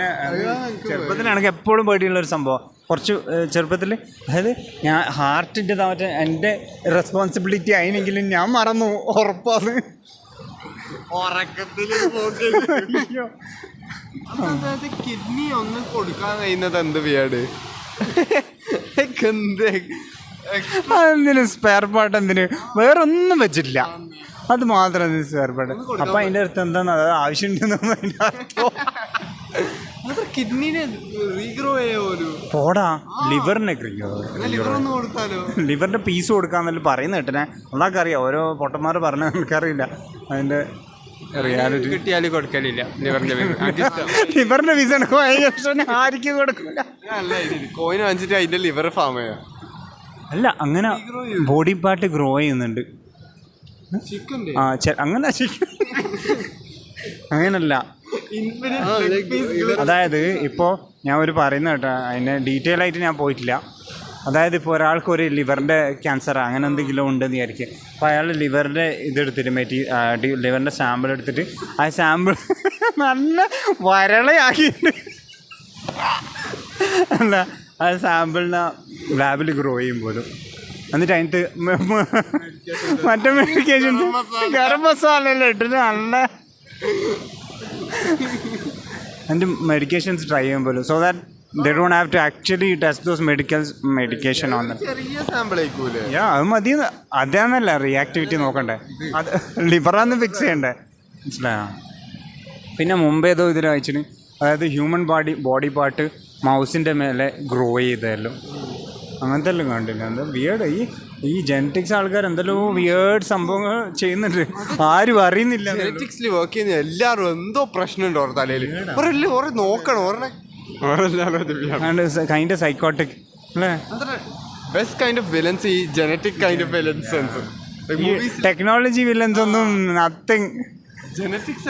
[SPEAKER 2] ചെറുപ്പത്തിൽ എനിക്ക് എപ്പോഴും പേടിയുള്ള ഒരു സംഭവം, കുറച്ച് ചെറുപ്പത്തിൽ, അതായത് ഞാൻ ഹാർട്ടിൻ്റെ മറ്റേ എൻ്റെ റെസ്പോൺസിബിലിറ്റി ആയിനെങ്കിലും ഞാൻ മറന്നു, ഉറപ്പാണ്.
[SPEAKER 1] കിഡ്നി ഒന്ന് കൊടുക്കാൻ കഴിയുന്നത് എന്ത് വിയാട്,
[SPEAKER 2] അതെന്തിനു സ്പെയർ പാർട്ട്, എന്തിന് വേറൊന്നും വെച്ചിട്ടില്ല, അത് മാത്രം സ്പെയർ പാർട്ട്. അപ്പം അതിൻ്റെ അടുത്ത് എന്താണ് അത് ആവശ്യമുണ്ടെന്ന് അതിൻ്റെ അർത്ഥം.
[SPEAKER 1] കിഡ്നിനെ റീഗ്രോ
[SPEAKER 2] പോടാ, ലിവറിനെ
[SPEAKER 1] കൊടുത്താലോ,
[SPEAKER 2] ലിവറിന്റെ പീസ് കൊടുക്കാന്നല്ല പറയുന്ന കേട്ടനെ. അതൊക്കെ അറിയാം, ഓരോ പൊട്ടന്മാർ പറഞ്ഞ എനിക്കറിയില്ല അതിന്റെ റിയാലിറ്റി.
[SPEAKER 1] കിട്ടിയാലും കൊടുക്കലില്ല
[SPEAKER 2] ലിവറിന്റെ പീസ് ആർക്കും കൊടുക്കില്ല.
[SPEAKER 1] കോയിൻ വാങ്ങിച്ചിട്ട് അതിന്റെ ലിവർ ഫാം ചെയ്യാം.
[SPEAKER 2] അല്ല, അങ്ങനെ ബോഡി പാർട്ട് ഗ്രോ ചെയ്യുന്നുണ്ട്. അങ്ങനെ അങ്ങനല്ല, അതായത് ഇപ്പോൾ ഞാൻ ഒരു പറയുന്ന കേട്ടോ, അതിനെ ഡീറ്റെയിൽ ആയിട്ട് ഞാൻ പോയിട്ടില്ല. അതായത് ഇപ്പോൾ ഒരാൾക്ക് ഒരു ലിവറിൻ്റെ ക്യാൻസർ അങ്ങനെ എന്തെങ്കിലും ഉണ്ടെന്ന് വിചാരിക്കുക, അപ്പോൾ അയാൾ ലിവറിൻ്റെ ഇതെടുത്തിട്ട് ലിവറിൻ്റെ സാമ്പിൾ എടുത്തിട്ട് ആ സാമ്പിൾ നല്ല വരളയാക്കിയിട്ട് അല്ല ആ സാമ്പിളിനെ ലാബിൽ ഗ്രോ ചെയ്യും പോലും. എന്നിട്ട് അതിനകത്ത് മറ്റേ മെഡിക്കേഷൻസ് ഗരം മസാല എല്ലാം ഇട്ടിട്ട് നല്ല അതിൻ്റെ മെഡിക്കേഷൻസ് ട്രൈ ചെയ്യും പോലും, so that they don't have to actually test those medication on them. അത് മതി. അതാന്നല്ല റിയാക്ടിവിറ്റി നോക്കണ്ടേ, അത് ലിവറാന്ന് ഫിക്സ് ചെയ്യണ്ടേ, മനസ്സിലായോ? പിന്നെ മുമ്പ് ഏതോ ഇതിൽ വായിച്ചിന്, അതായത് ഹ്യൂമൻ ബോഡി പാർട്ട് മൗസിൻ്റെ മേലെ ഗ്രോ ചെയ്തല്ലോ, അങ്ങനത്തെ എല്ലാം കണ്ടില്ല. എന്താ വിയേർഡ് ഈ ജെനറ്റിക്സ് ആൾക്കാർ എന്തെല്ലോ വിയേർഡ് സംഭവങ്ങൾ ചെയ്യുന്നുണ്ട്, ആരും അറിയുന്നില്ല.
[SPEAKER 1] ജെനറ്റിക്സിൽ വർക്ക് ചെയ്യുന്ന എല്ലാവരും എന്തോ പ്രശ്നമുണ്ട് ഓരോ തലയിൽ, നോക്കണം
[SPEAKER 2] kind of psychotic അല്ലേ.
[SPEAKER 1] ബെസ്റ്റ് കൈൻഡ് ഓഫ് വില്ലൻസ് ഈ genetic kind of villains.
[SPEAKER 2] Technology villains ഒന്നും നത്തിങ്.
[SPEAKER 1] ജനറ്റിക്സ്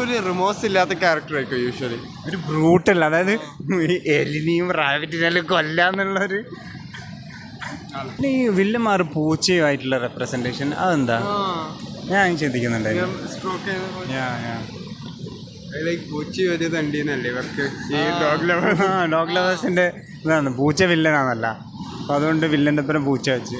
[SPEAKER 1] ഒരു റിമോഴ്സ് ഇല്ലാത്ത ക്യാരക്ടർ ആയിരിക്കും യൂഷ്വലി,
[SPEAKER 2] ഒരു ബ്രൂട്ടൽ. അതായത് എലിനെയും റാബിറ്റിനെല്ലാം കൊല്ലാന്നുള്ളൊരു. ഈ വില്ലന്മാർ പൂച്ചയുമായിട്ടുള്ള റെപ്രസെൻറ്റേഷൻ അതെന്താ ഞാൻ ചിന്തിക്കുന്നുണ്ടായിരുന്നു. ഡോഗ് ലവേഴ്സിന്റെ ഇതാണ് പൂച്ച വില്ലനാണല്ല, അപ്പം അതുകൊണ്ട് വില്ലൻ്റെ അപ്പുറം പൂച്ച വെച്ച്.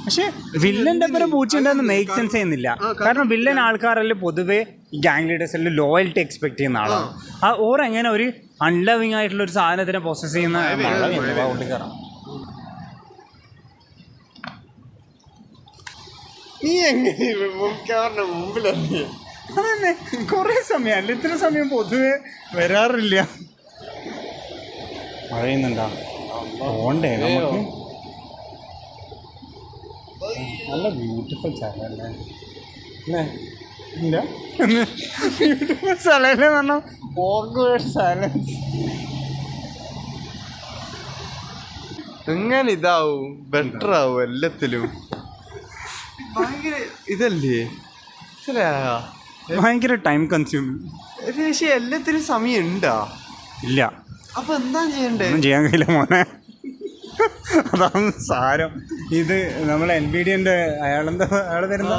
[SPEAKER 2] പക്ഷെ വില്ലൻ്റെ അപ്പുറം പൂച്ച ഉണ്ടെന്ന് മേക്ക് സെൻസ് ചെയ്യുന്നില്ല. കാരണം വില്ലൻ ആൾക്കാരെല്ലാം പൊതുവേ ഗ്യാങ് ലീഡേഴ്സെല്ലാം ലോയൽറ്റി എക്സ്പെക്ട് ചെയ്യുന്ന ആളാണ്. ആ ഓരെങ്ങനെ ഒരു അൺലവിങ് ആയിട്ടുള്ള ഒരു സാധനത്തിനെ പ്രോസസ് ചെയ്യുന്ന
[SPEAKER 1] നീ എങ്ങനെ മുമ്പിലല്ലേ
[SPEAKER 2] അതന്നെ കുറേ സമയമല്ല, ഇത്ര സമയം പൊതുവെ വരാറില്ല. പറയുന്നുണ്ടോ പോണ്ടേ നമുക്ക്? നല്ല ബ്യൂട്ടിഫുൾ സ്ഥലമല്ലേ അല്ലേ? ഇല്ല ബ്യൂട്ടിഫുൾ സ്ഥലമല്ലേ പറഞ്ഞാൽ ഓർഗുവേഡ് സൈലൻസ്.
[SPEAKER 1] എങ്ങനെ ഇതാവും ബെറ്റർ ആവും എല്ലാത്തിലും. ഭയങ്കര ഇതല്ലേ,
[SPEAKER 2] ഭയങ്കര ടൈം കൺസ്യൂമിങ്.
[SPEAKER 1] പക്ഷേ എല്ലാത്തിനും സമയം ഉണ്ടാ
[SPEAKER 2] ഇല്ല.
[SPEAKER 1] അപ്പൊ എന്താ ചെയ്യണ്ടേ?
[SPEAKER 2] ഒന്നും ചെയ്യാൻ കഴിയില്ല മോനെ, അതാണ് സാരം. ഇത് നമ്മൾ NVIDIA അയാൾ വരുന്ന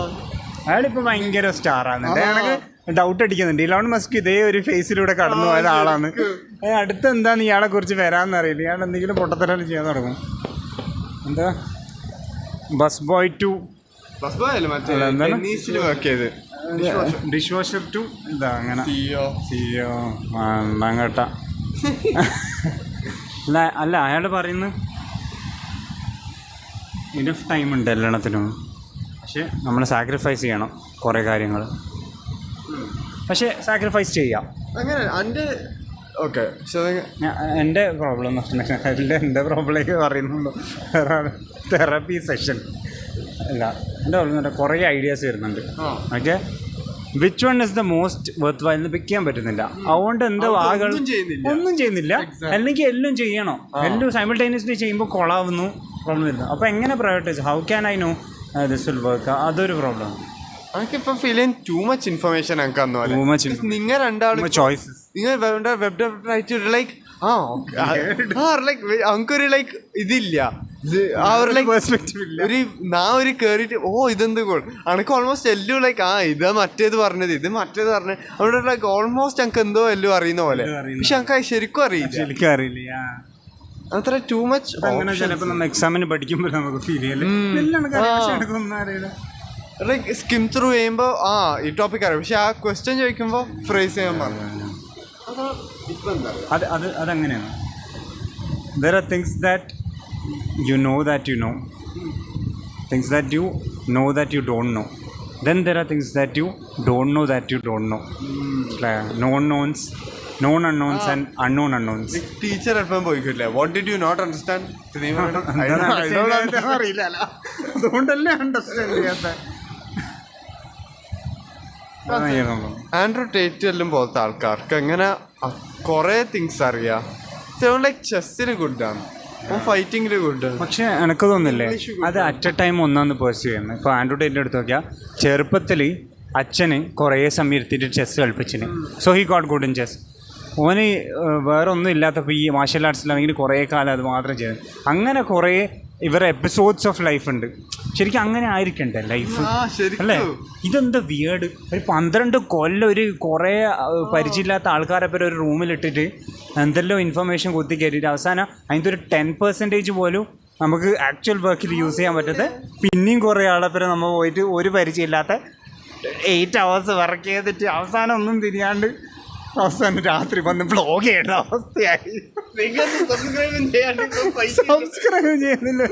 [SPEAKER 2] അയാളിപ്പോൾ ഭയങ്കര സ്റ്റാറാണ്. അയാൾക്ക് ഡൗട്ട് അടിക്കുന്നുണ്ട് ഇലോൺ മസ്ക് ഇതേ ഒരു ഫേസിലൂടെ കടന്നു പോയ ആളാണ്. അടുത്ത് എന്താന്ന് ഇയാളെ കുറിച്ച് വരാമെന്നറിയില്ല. ഇയാൾ എന്തെങ്കിലും പൊട്ടത്തരം ചെയ്യാൻ തുടങ്ങും. എന്താ bus boy to dishwasher to ഇതാ അങ്ങനെ CEO കേട്ട. അല്ല അയാൾ പറയുന്നത് ഇനഫ് ടൈം ഉണ്ട് എല്ലാത്തിനും, പക്ഷെ നമ്മൾ സാക്രിഫൈസ് ചെയ്യണം കുറേ കാര്യങ്ങൾ. പക്ഷേ സാക്രിഫൈസ് ചെയ്യാം.
[SPEAKER 3] അങ്ങനെ എൻ്റെ ഓക്കെ.
[SPEAKER 2] എൻ്റെ പ്രോബ്ലം എന്ന് പറഞ്ഞിട്ടുണ്ടെങ്കിൽ എൻ്റെ പ്രോബ്ലമൊക്കെ പറയുന്നുള്ളൂ. തെറാപ്പി സെഷൻ അല്ല, എൻ്റെ പ്രോബ്ലം കുറേ ഐഡിയാസ് വരുന്നുണ്ട്. Okay, which one is the most worth while എന്ന് പിക്ക് ചെയ്യാൻ പറ്റുന്നില്ല. അതുകൊണ്ട് എൻ്റെ ആളുകൾ ഒന്നും ചെയ്യുന്നില്ല, അല്ലെങ്കിൽ എല്ലാം ചെയ്യണോ, എല്ലാം സൈമിൾട്ടേനിയസ്ലി ചെയ്യുമ്പോൾ കൊളാവുന്നു, പ്രോബ്ലം വരുന്നു. അപ്പോൾ എങ്ങനെ prioritise, how can I know this will work, അതൊരു പ്രോബ്ലം.
[SPEAKER 3] എനിക്കിപ്പം ഫീൽ ചെയ്യാൻ ടൂ മച്ച് ഇൻഫർമേഷൻ എനിക്ക് അന്നു. നിങ്ങൾ രണ്ടാളും
[SPEAKER 2] ചോയ്സസ്,
[SPEAKER 3] നിങ്ങൾ വെബ് ഡെവലപ്മെന്റ് ലൈക്ക് നമുക്കൊരു ലൈക്ക് ഇതില്ല, ഒരു കേറിയിട്ട് ഇതെന്ത് ഗോൾ അനക്ക് ഓൾമോസ്റ്റ് എല്ലാം ലൈക്ക് ഇത് മറ്റേത് പറഞ്ഞത് ഇത് മറ്റേത് പറഞ്ഞത് അവിടെ ലൈക്ക് ഓൾമോസ്റ്റ് ഞങ്ങൾക്ക് എന്തോ എല്ലാം അറിയുന്ന പോലെ. പക്ഷെ ഞങ്ങൾക്ക് ശരിക്കും അറിയില്ല. അത്ര ടൂ മച്ച്.
[SPEAKER 2] ചിലപ്പോൾ നമ്മൾ എക്സാമിന് പഠിക്കുമ്പോൾ നമുക്ക് ഫീൽ ചെയ്യില്ല,
[SPEAKER 3] ലൈക്ക് സ്കിം ത്രൂ ചെയ്യുമ്പോൾ ഈ ടോപ്പിക് അറിയാം, പക്ഷെ ആ ക്വസ്റ്റ്യൻ ചോദിക്കുമ്പോൾ ഫ്രേസ് ചെയ്യാൻ പറഞ്ഞു.
[SPEAKER 2] അതങ്ങനെയാണ്. There are things that you know that you know, things that you know that you don't know. Then there are things that you don't know that you don't know. Known knowns, known unknowns and unknown unknowns.
[SPEAKER 3] Teacher എപ്പം പോയിക്കില്ലേ, what did you not understand?
[SPEAKER 2] അറിയില്ല, അതുകൊണ്ടല്ലേ understand ചെയ്യാത്ത.
[SPEAKER 3] Andrew Tate എല്ലാം പോലത്തെ ആൾക്കാർക്ക് എങ്ങനെ കുറേ തിങ്സ് അറിയാം. ലൈക്ക് ചെസ്സിന് ഗുഡാണ്, ഫൈറ്റിങ്ങിന് ഗുഡാണ്.
[SPEAKER 2] പക്ഷെ എനിക്ക് തോന്നുന്നില്ലേ അത് അറ്റ് എ ടൈം ഒന്നാന്ന് പേഴ്സ്യൂ ചെയ്യുന്നത്. ഇപ്പോൾ ആൻഡ്രൂ ടേറ്റിൻ്റെ അടുത്ത് നോക്കിയാൽ ചെറുപ്പത്തിൽ അച്ഛന് കുറേ സമയം ഇരുത്തിയിട്ട് ചെസ്സ് കളിപ്പിച്ചിന്, so he got good in chess. ഓന് വേറെ ഒന്നും ഇല്ലാത്തപ്പോൾ ഈ മാർഷ്യൽ ആർട്സിലാണെങ്കിൽ കുറേ കാലം അത് മാത്രം ചെയ്തു. അങ്ങനെ കുറേ ഇവരെ എപ്പിസോഡ്സ് ഓഫ് ലൈഫ് ഉണ്ട്. ശരിക്കും അങ്ങനെ ആയിരിക്കണ്ടേ ലൈഫ്, അല്ലേ? ഇതെന്താ വിയേർഡ്. ഒരു 12 കൊല്ലം ഒരു കുറേ പരിചയമില്ലാത്ത ആൾക്കാരെ പേര് ഒരു റൂമിലിട്ടിട്ട് എന്തെല്ലോ ഇൻഫർമേഷൻ കുത്തി കയറ്റിയിട്ട് അവസാനം അതിൻ്റെ ഒരു 10% പോലും നമുക്ക് ആക്ച്വൽ വർക്കിൽ യൂസ് ചെയ്യാൻ പറ്റാത്ത പിന്നെയും കുറേ ആളെ പേര് നമ്മൾ പോയിട്ട് ഒരു പരിചയമില്ലാത്ത 8 hours വർക്ക് ചെയ്തിട്ട് അവസാനം ഒന്നും തിരിയാണ്ട് അവസാനം രാത്രി വന്ന് വ്ളോഗ് ചെയ്യേണ്ട അവസ്ഥയായി. സബ്സ്ക്രൈബ് ചെയ്യുന്നില്ല.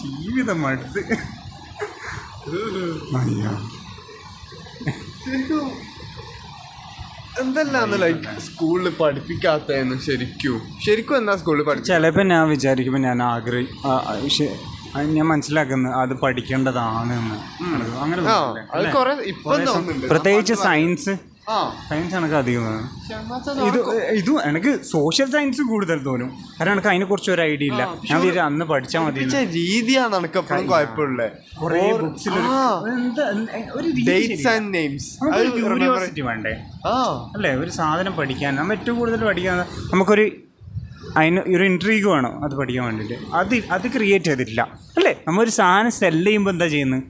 [SPEAKER 2] ജീവിതം അടുത്ത്
[SPEAKER 3] എന്തെല്ലാം ലൈക്ക് സ്കൂളിൽ പഠിപ്പിക്കാത്തതെന്ന് ശരിക്കും എന്താ സ്കൂളിൽ പഠിപ്പിച്ച?
[SPEAKER 2] ചിലപ്പോൾ ഞാൻ വിചാരിക്കുമ്പോൾ ഞാൻ ഞാൻ മനസ്സിലാക്കുന്നത് അത് പഠിക്കേണ്ടതാണ് എന്ന്. അങ്ങനെ പ്രത്യേകിച്ച് സയൻസ് എനിക്ക് അധികം ഇതും എനിക്ക് സോഷ്യൽ സയൻസ് കൂടുതൽ തോന്നും. കാരണം എനിക്ക് അതിനെക്കുറിച്ച് ഒരു ഐഡിയ ഇല്ല. ഞാൻ വിചാരിച്ചു അന്ന് പഠിച്ചാൽ മതി.
[SPEAKER 3] രീതിയാണ് എനിക്ക് എപ്പോഴും കുഴപ്പമുള്ളത്.
[SPEAKER 2] കുറേ ബുക്സിൽ ക്യൂരിയോസിറ്റി വേണ്ടേ, അല്ലേ? ഒരു സാധനം പഠിക്കാൻ നമ്മൾ ഏറ്റവും കൂടുതൽ പഠിക്കാൻ നമുക്കൊരു ഒരു ഇൻട്രീഗ് വേണം അത് പഠിക്കാൻ വേണ്ടിയിട്ട്. അത് ക്രിയേറ്റ് ചെയ്തിട്ടില്ല, അല്ലേ? നമ്മൊരു സാധനം സെല്ല് ചെയ്യുമ്പോൾ എന്താ ചെയ്യുന്നത്?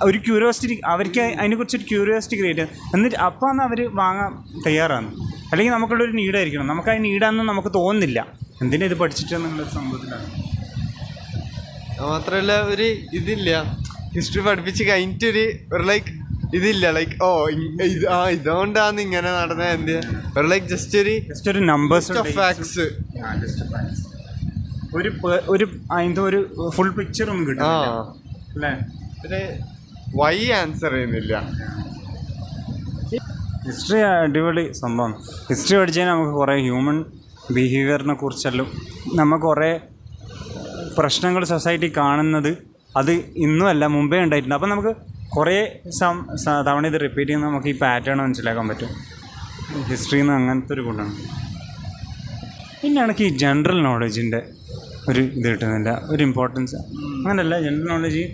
[SPEAKER 2] ഒരു ക്യൂരിയോസിറ്റി, അവർക്ക് അതിനെക്കുറിച്ചൊരു ക്യൂരിയോസിറ്റി ക്രിയേറ്റ് ചെയ്ത് എന്നിട്ട് അപ്പം അവർ വാങ്ങാൻ തയ്യാറാണ്. അല്ലെങ്കിൽ നമുക്കുള്ളൊരു നീഡായിരിക്കണം. നമുക്ക് ആ നീടാണെന്ന് നമുക്ക് തോന്നുന്നില്ല. എന്തിനാ ഇത് പഠിച്ചിട്ടെന്നുള്ളൊരു സംഭവത്തിലാണ്.
[SPEAKER 3] മാത്രമല്ല ഒരു ഇതില്ല, ഹിസ്റ്ററി പഠിപ്പിച്ച് കഴിഞ്ഞിട്ടൊരു ലൈക്ക് ഇതില്ല, ലൈക്ക് ഇതുകൊണ്ടാണ് ഇങ്ങനെ നടന്നത്. എന്ത് ലൈക്ക് ജസ്റ്റ് ഒരു
[SPEAKER 2] നമ്പേഴ്സ്
[SPEAKER 3] ഓഫ് ഫാക്ട്സ്,
[SPEAKER 2] ഒരു അതിൻ്റെ ഒരു ഫുൾ പിക്ചർ ഒന്നും കിട്ടും, അല്ലേ?
[SPEAKER 3] പിന്നെ വൈ ആൻസർ ചെയ്യുന്നില്ല.
[SPEAKER 2] ഹിസ്റ്ററി അടിപൊളി സംഭവം. ഹിസ്റ്ററി പഠിച്ചാൽ നമുക്ക് കുറേ ഹ്യൂമൻ ബിഹേവിയറിനെ കുറിച്ചെല്ലാം നമ്മൾ കുറേ പ്രശ്നങ്ങൾ സൊസൈറ്റി കാണുന്നത് അത് ഇന്നുമല്ല മുമ്പേ ഉണ്ടായിട്ടുണ്ട്. അപ്പം നമുക്ക് കുറേ തവണ ഇത് റിപ്പീറ്റ് ചെയ്യുന്ന നമുക്ക് ഈ പാറ്റേൺ മനസ്സിലാക്കാൻ പറ്റും. ഹിസ്റ്ററിയിൽ നിന്ന് അങ്ങനത്തെ ഒരു ഗുണമാണ്. പിന്നെ എനിക്ക് ഈ ജനറൽ നോളജിൻ്റെ ഒരു ഇത് കിട്ടുന്നില്ല, ഒരു ഇമ്പോർട്ടൻസ്. അങ്ങനെയല്ല, ജനറൽ നോളജ്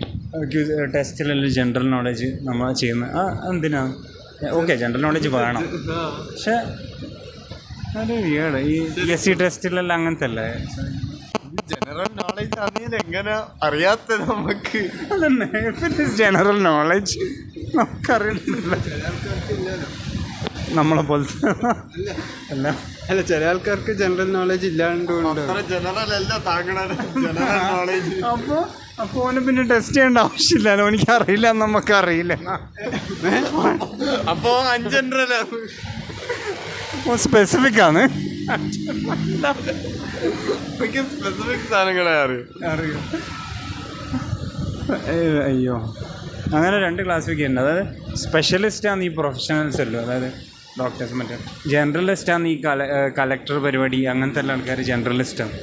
[SPEAKER 2] ടെസ്റ്റിലെല്ലാം ജനറൽ നോളജ് നമ്മൾ ചെയ്യുന്നത് എന്തിനാണ്? ഓക്കെ, ജനറൽ നോളജ് വേണം, പക്ഷേ ഒരു വീട് ഈ PSC ടെസ്റ്റിലെല്ലാം അങ്ങനത്തെ അല്ലേ
[SPEAKER 3] ജനറൽ നോളജ് ആണെങ്കിൽ എങ്ങനെ അറിയാത്ത നമുക്ക്?
[SPEAKER 2] അതന്നെ ജനറൽ നോളജ് നമുക്കറിയില്ല. നമ്മളെ പോലത്തെ
[SPEAKER 1] അല്ല, ചില ആൾക്കാർക്ക് ജനറൽ നോളജ് ഇല്ലാണ്ടുണ്ട്.
[SPEAKER 2] അപ്പോൾ ഓന് പിന്നെ ടെസ്റ്റ് ചെയ്യേണ്ട ആവശ്യമില്ലല്ലോ. എനിക്ക് അറിയില്ല, നമുക്കറിയില്ല.
[SPEAKER 3] അപ്പോൾ
[SPEAKER 2] സ്പെസിഫിക് ആണ്.
[SPEAKER 3] എനിക്ക് സ്പെസിഫിക് സാധനങ്ങളെ
[SPEAKER 2] അറിയോ? അയ്യോ, അങ്ങനെ 2 ക്ലാസിഫിക്കേഷൻ ഉണ്ട്. അതായത് സ്പെഷ്യലിസ്റ്റാണ് ഈ പ്രൊഫഷണൽസ് അല്ലോ, അതായത് ഡോക്ടേഴ്സ്. മറ്റേ ജനറലിസ്റ്റാണ് ഈ കളക്ടർ പരിപാടി അങ്ങനത്തെ എല്ലാ ആൾക്കാർ ജനറലിസ്റ്റാണ്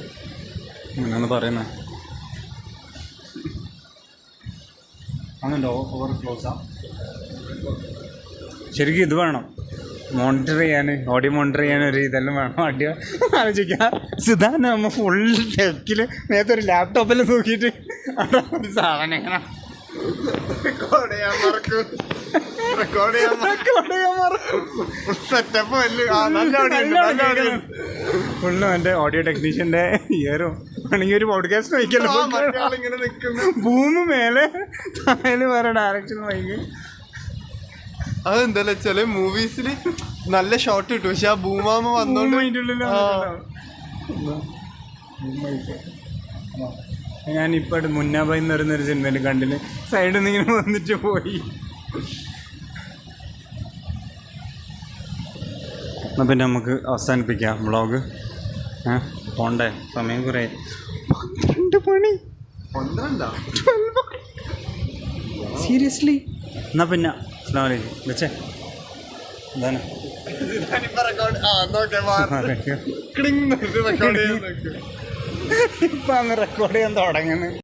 [SPEAKER 2] അങ്ങനെയാണ് പറയുന്നത്. അങ്ങനെ ഓവർ ക്ലോസാണ്. ശരിക്കും ഇത് വേണം, മോണിറ്റർ ചെയ്യാൻ, ഓഡിയോ മോണിറ്റർ ചെയ്യാൻ ഒരു ഇതെല്ലാം വേണം. ഓഡിയോ ആലോചിക്കുക, സിദ്ധാന്ത നമ്മൾ ഫുൾ ടെക്കിൽ നേരത്തെ ഒരു ലാപ്ടോപ്പിൽ നോക്കിയിട്ട് ഒരു സാധനം എങ്ങനെ
[SPEAKER 3] റെക്കോർഡ് ചെയ്യാൻ മറക്കും. സെറ്റപ്പ്
[SPEAKER 2] ഫുള്ള് എൻ്റെ ഓഡിയോ ടെക്നീഷ്യൻ്റെ ഇയറും ആണെങ്കിൽ ഒരു പോഡ്കാസ്റ്റ് വയ്ക്കല്ലോ.
[SPEAKER 3] ഇങ്ങനെ നിൽക്കുന്നു.
[SPEAKER 2] ഭൂമി മേലെ താഴെ വേറെ ഡയറക്ഷൻ വൈകി.
[SPEAKER 3] അതെന്താ വെച്ചാല് മൂവീസിൽ നല്ല ഷോട്ട് കിട്ടും, പക്ഷെ ആ ഭൂമാമ വന്നോണ്ട്
[SPEAKER 2] ഞാനിപ്പോൾ മുന്നാബായി എന്ന് പറയുന്നൊരു സിനിമയിൽ കണ്ടിന്, സൈഡിൽ നിന്ന് ഇങ്ങനെ വന്നിട്ട് പോയി. എന്നാൽ പിന്നെ നമുക്ക് അവസാനിപ്പിക്കാം വ്ളോഗ്. പോണ്ടേ, സമയം കുറേ. 12 മണി.
[SPEAKER 3] 12
[SPEAKER 2] സീരിയസ്ലി? എന്നാൽ പിന്നെ അസ്സലാമു അലൈക്കും വെച്ചേ. എന്താണ് ഇപ്പം അങ്ങ് റെക്കോർഡ് ചെയ്യാൻ തുടങ്ങുന്നത്.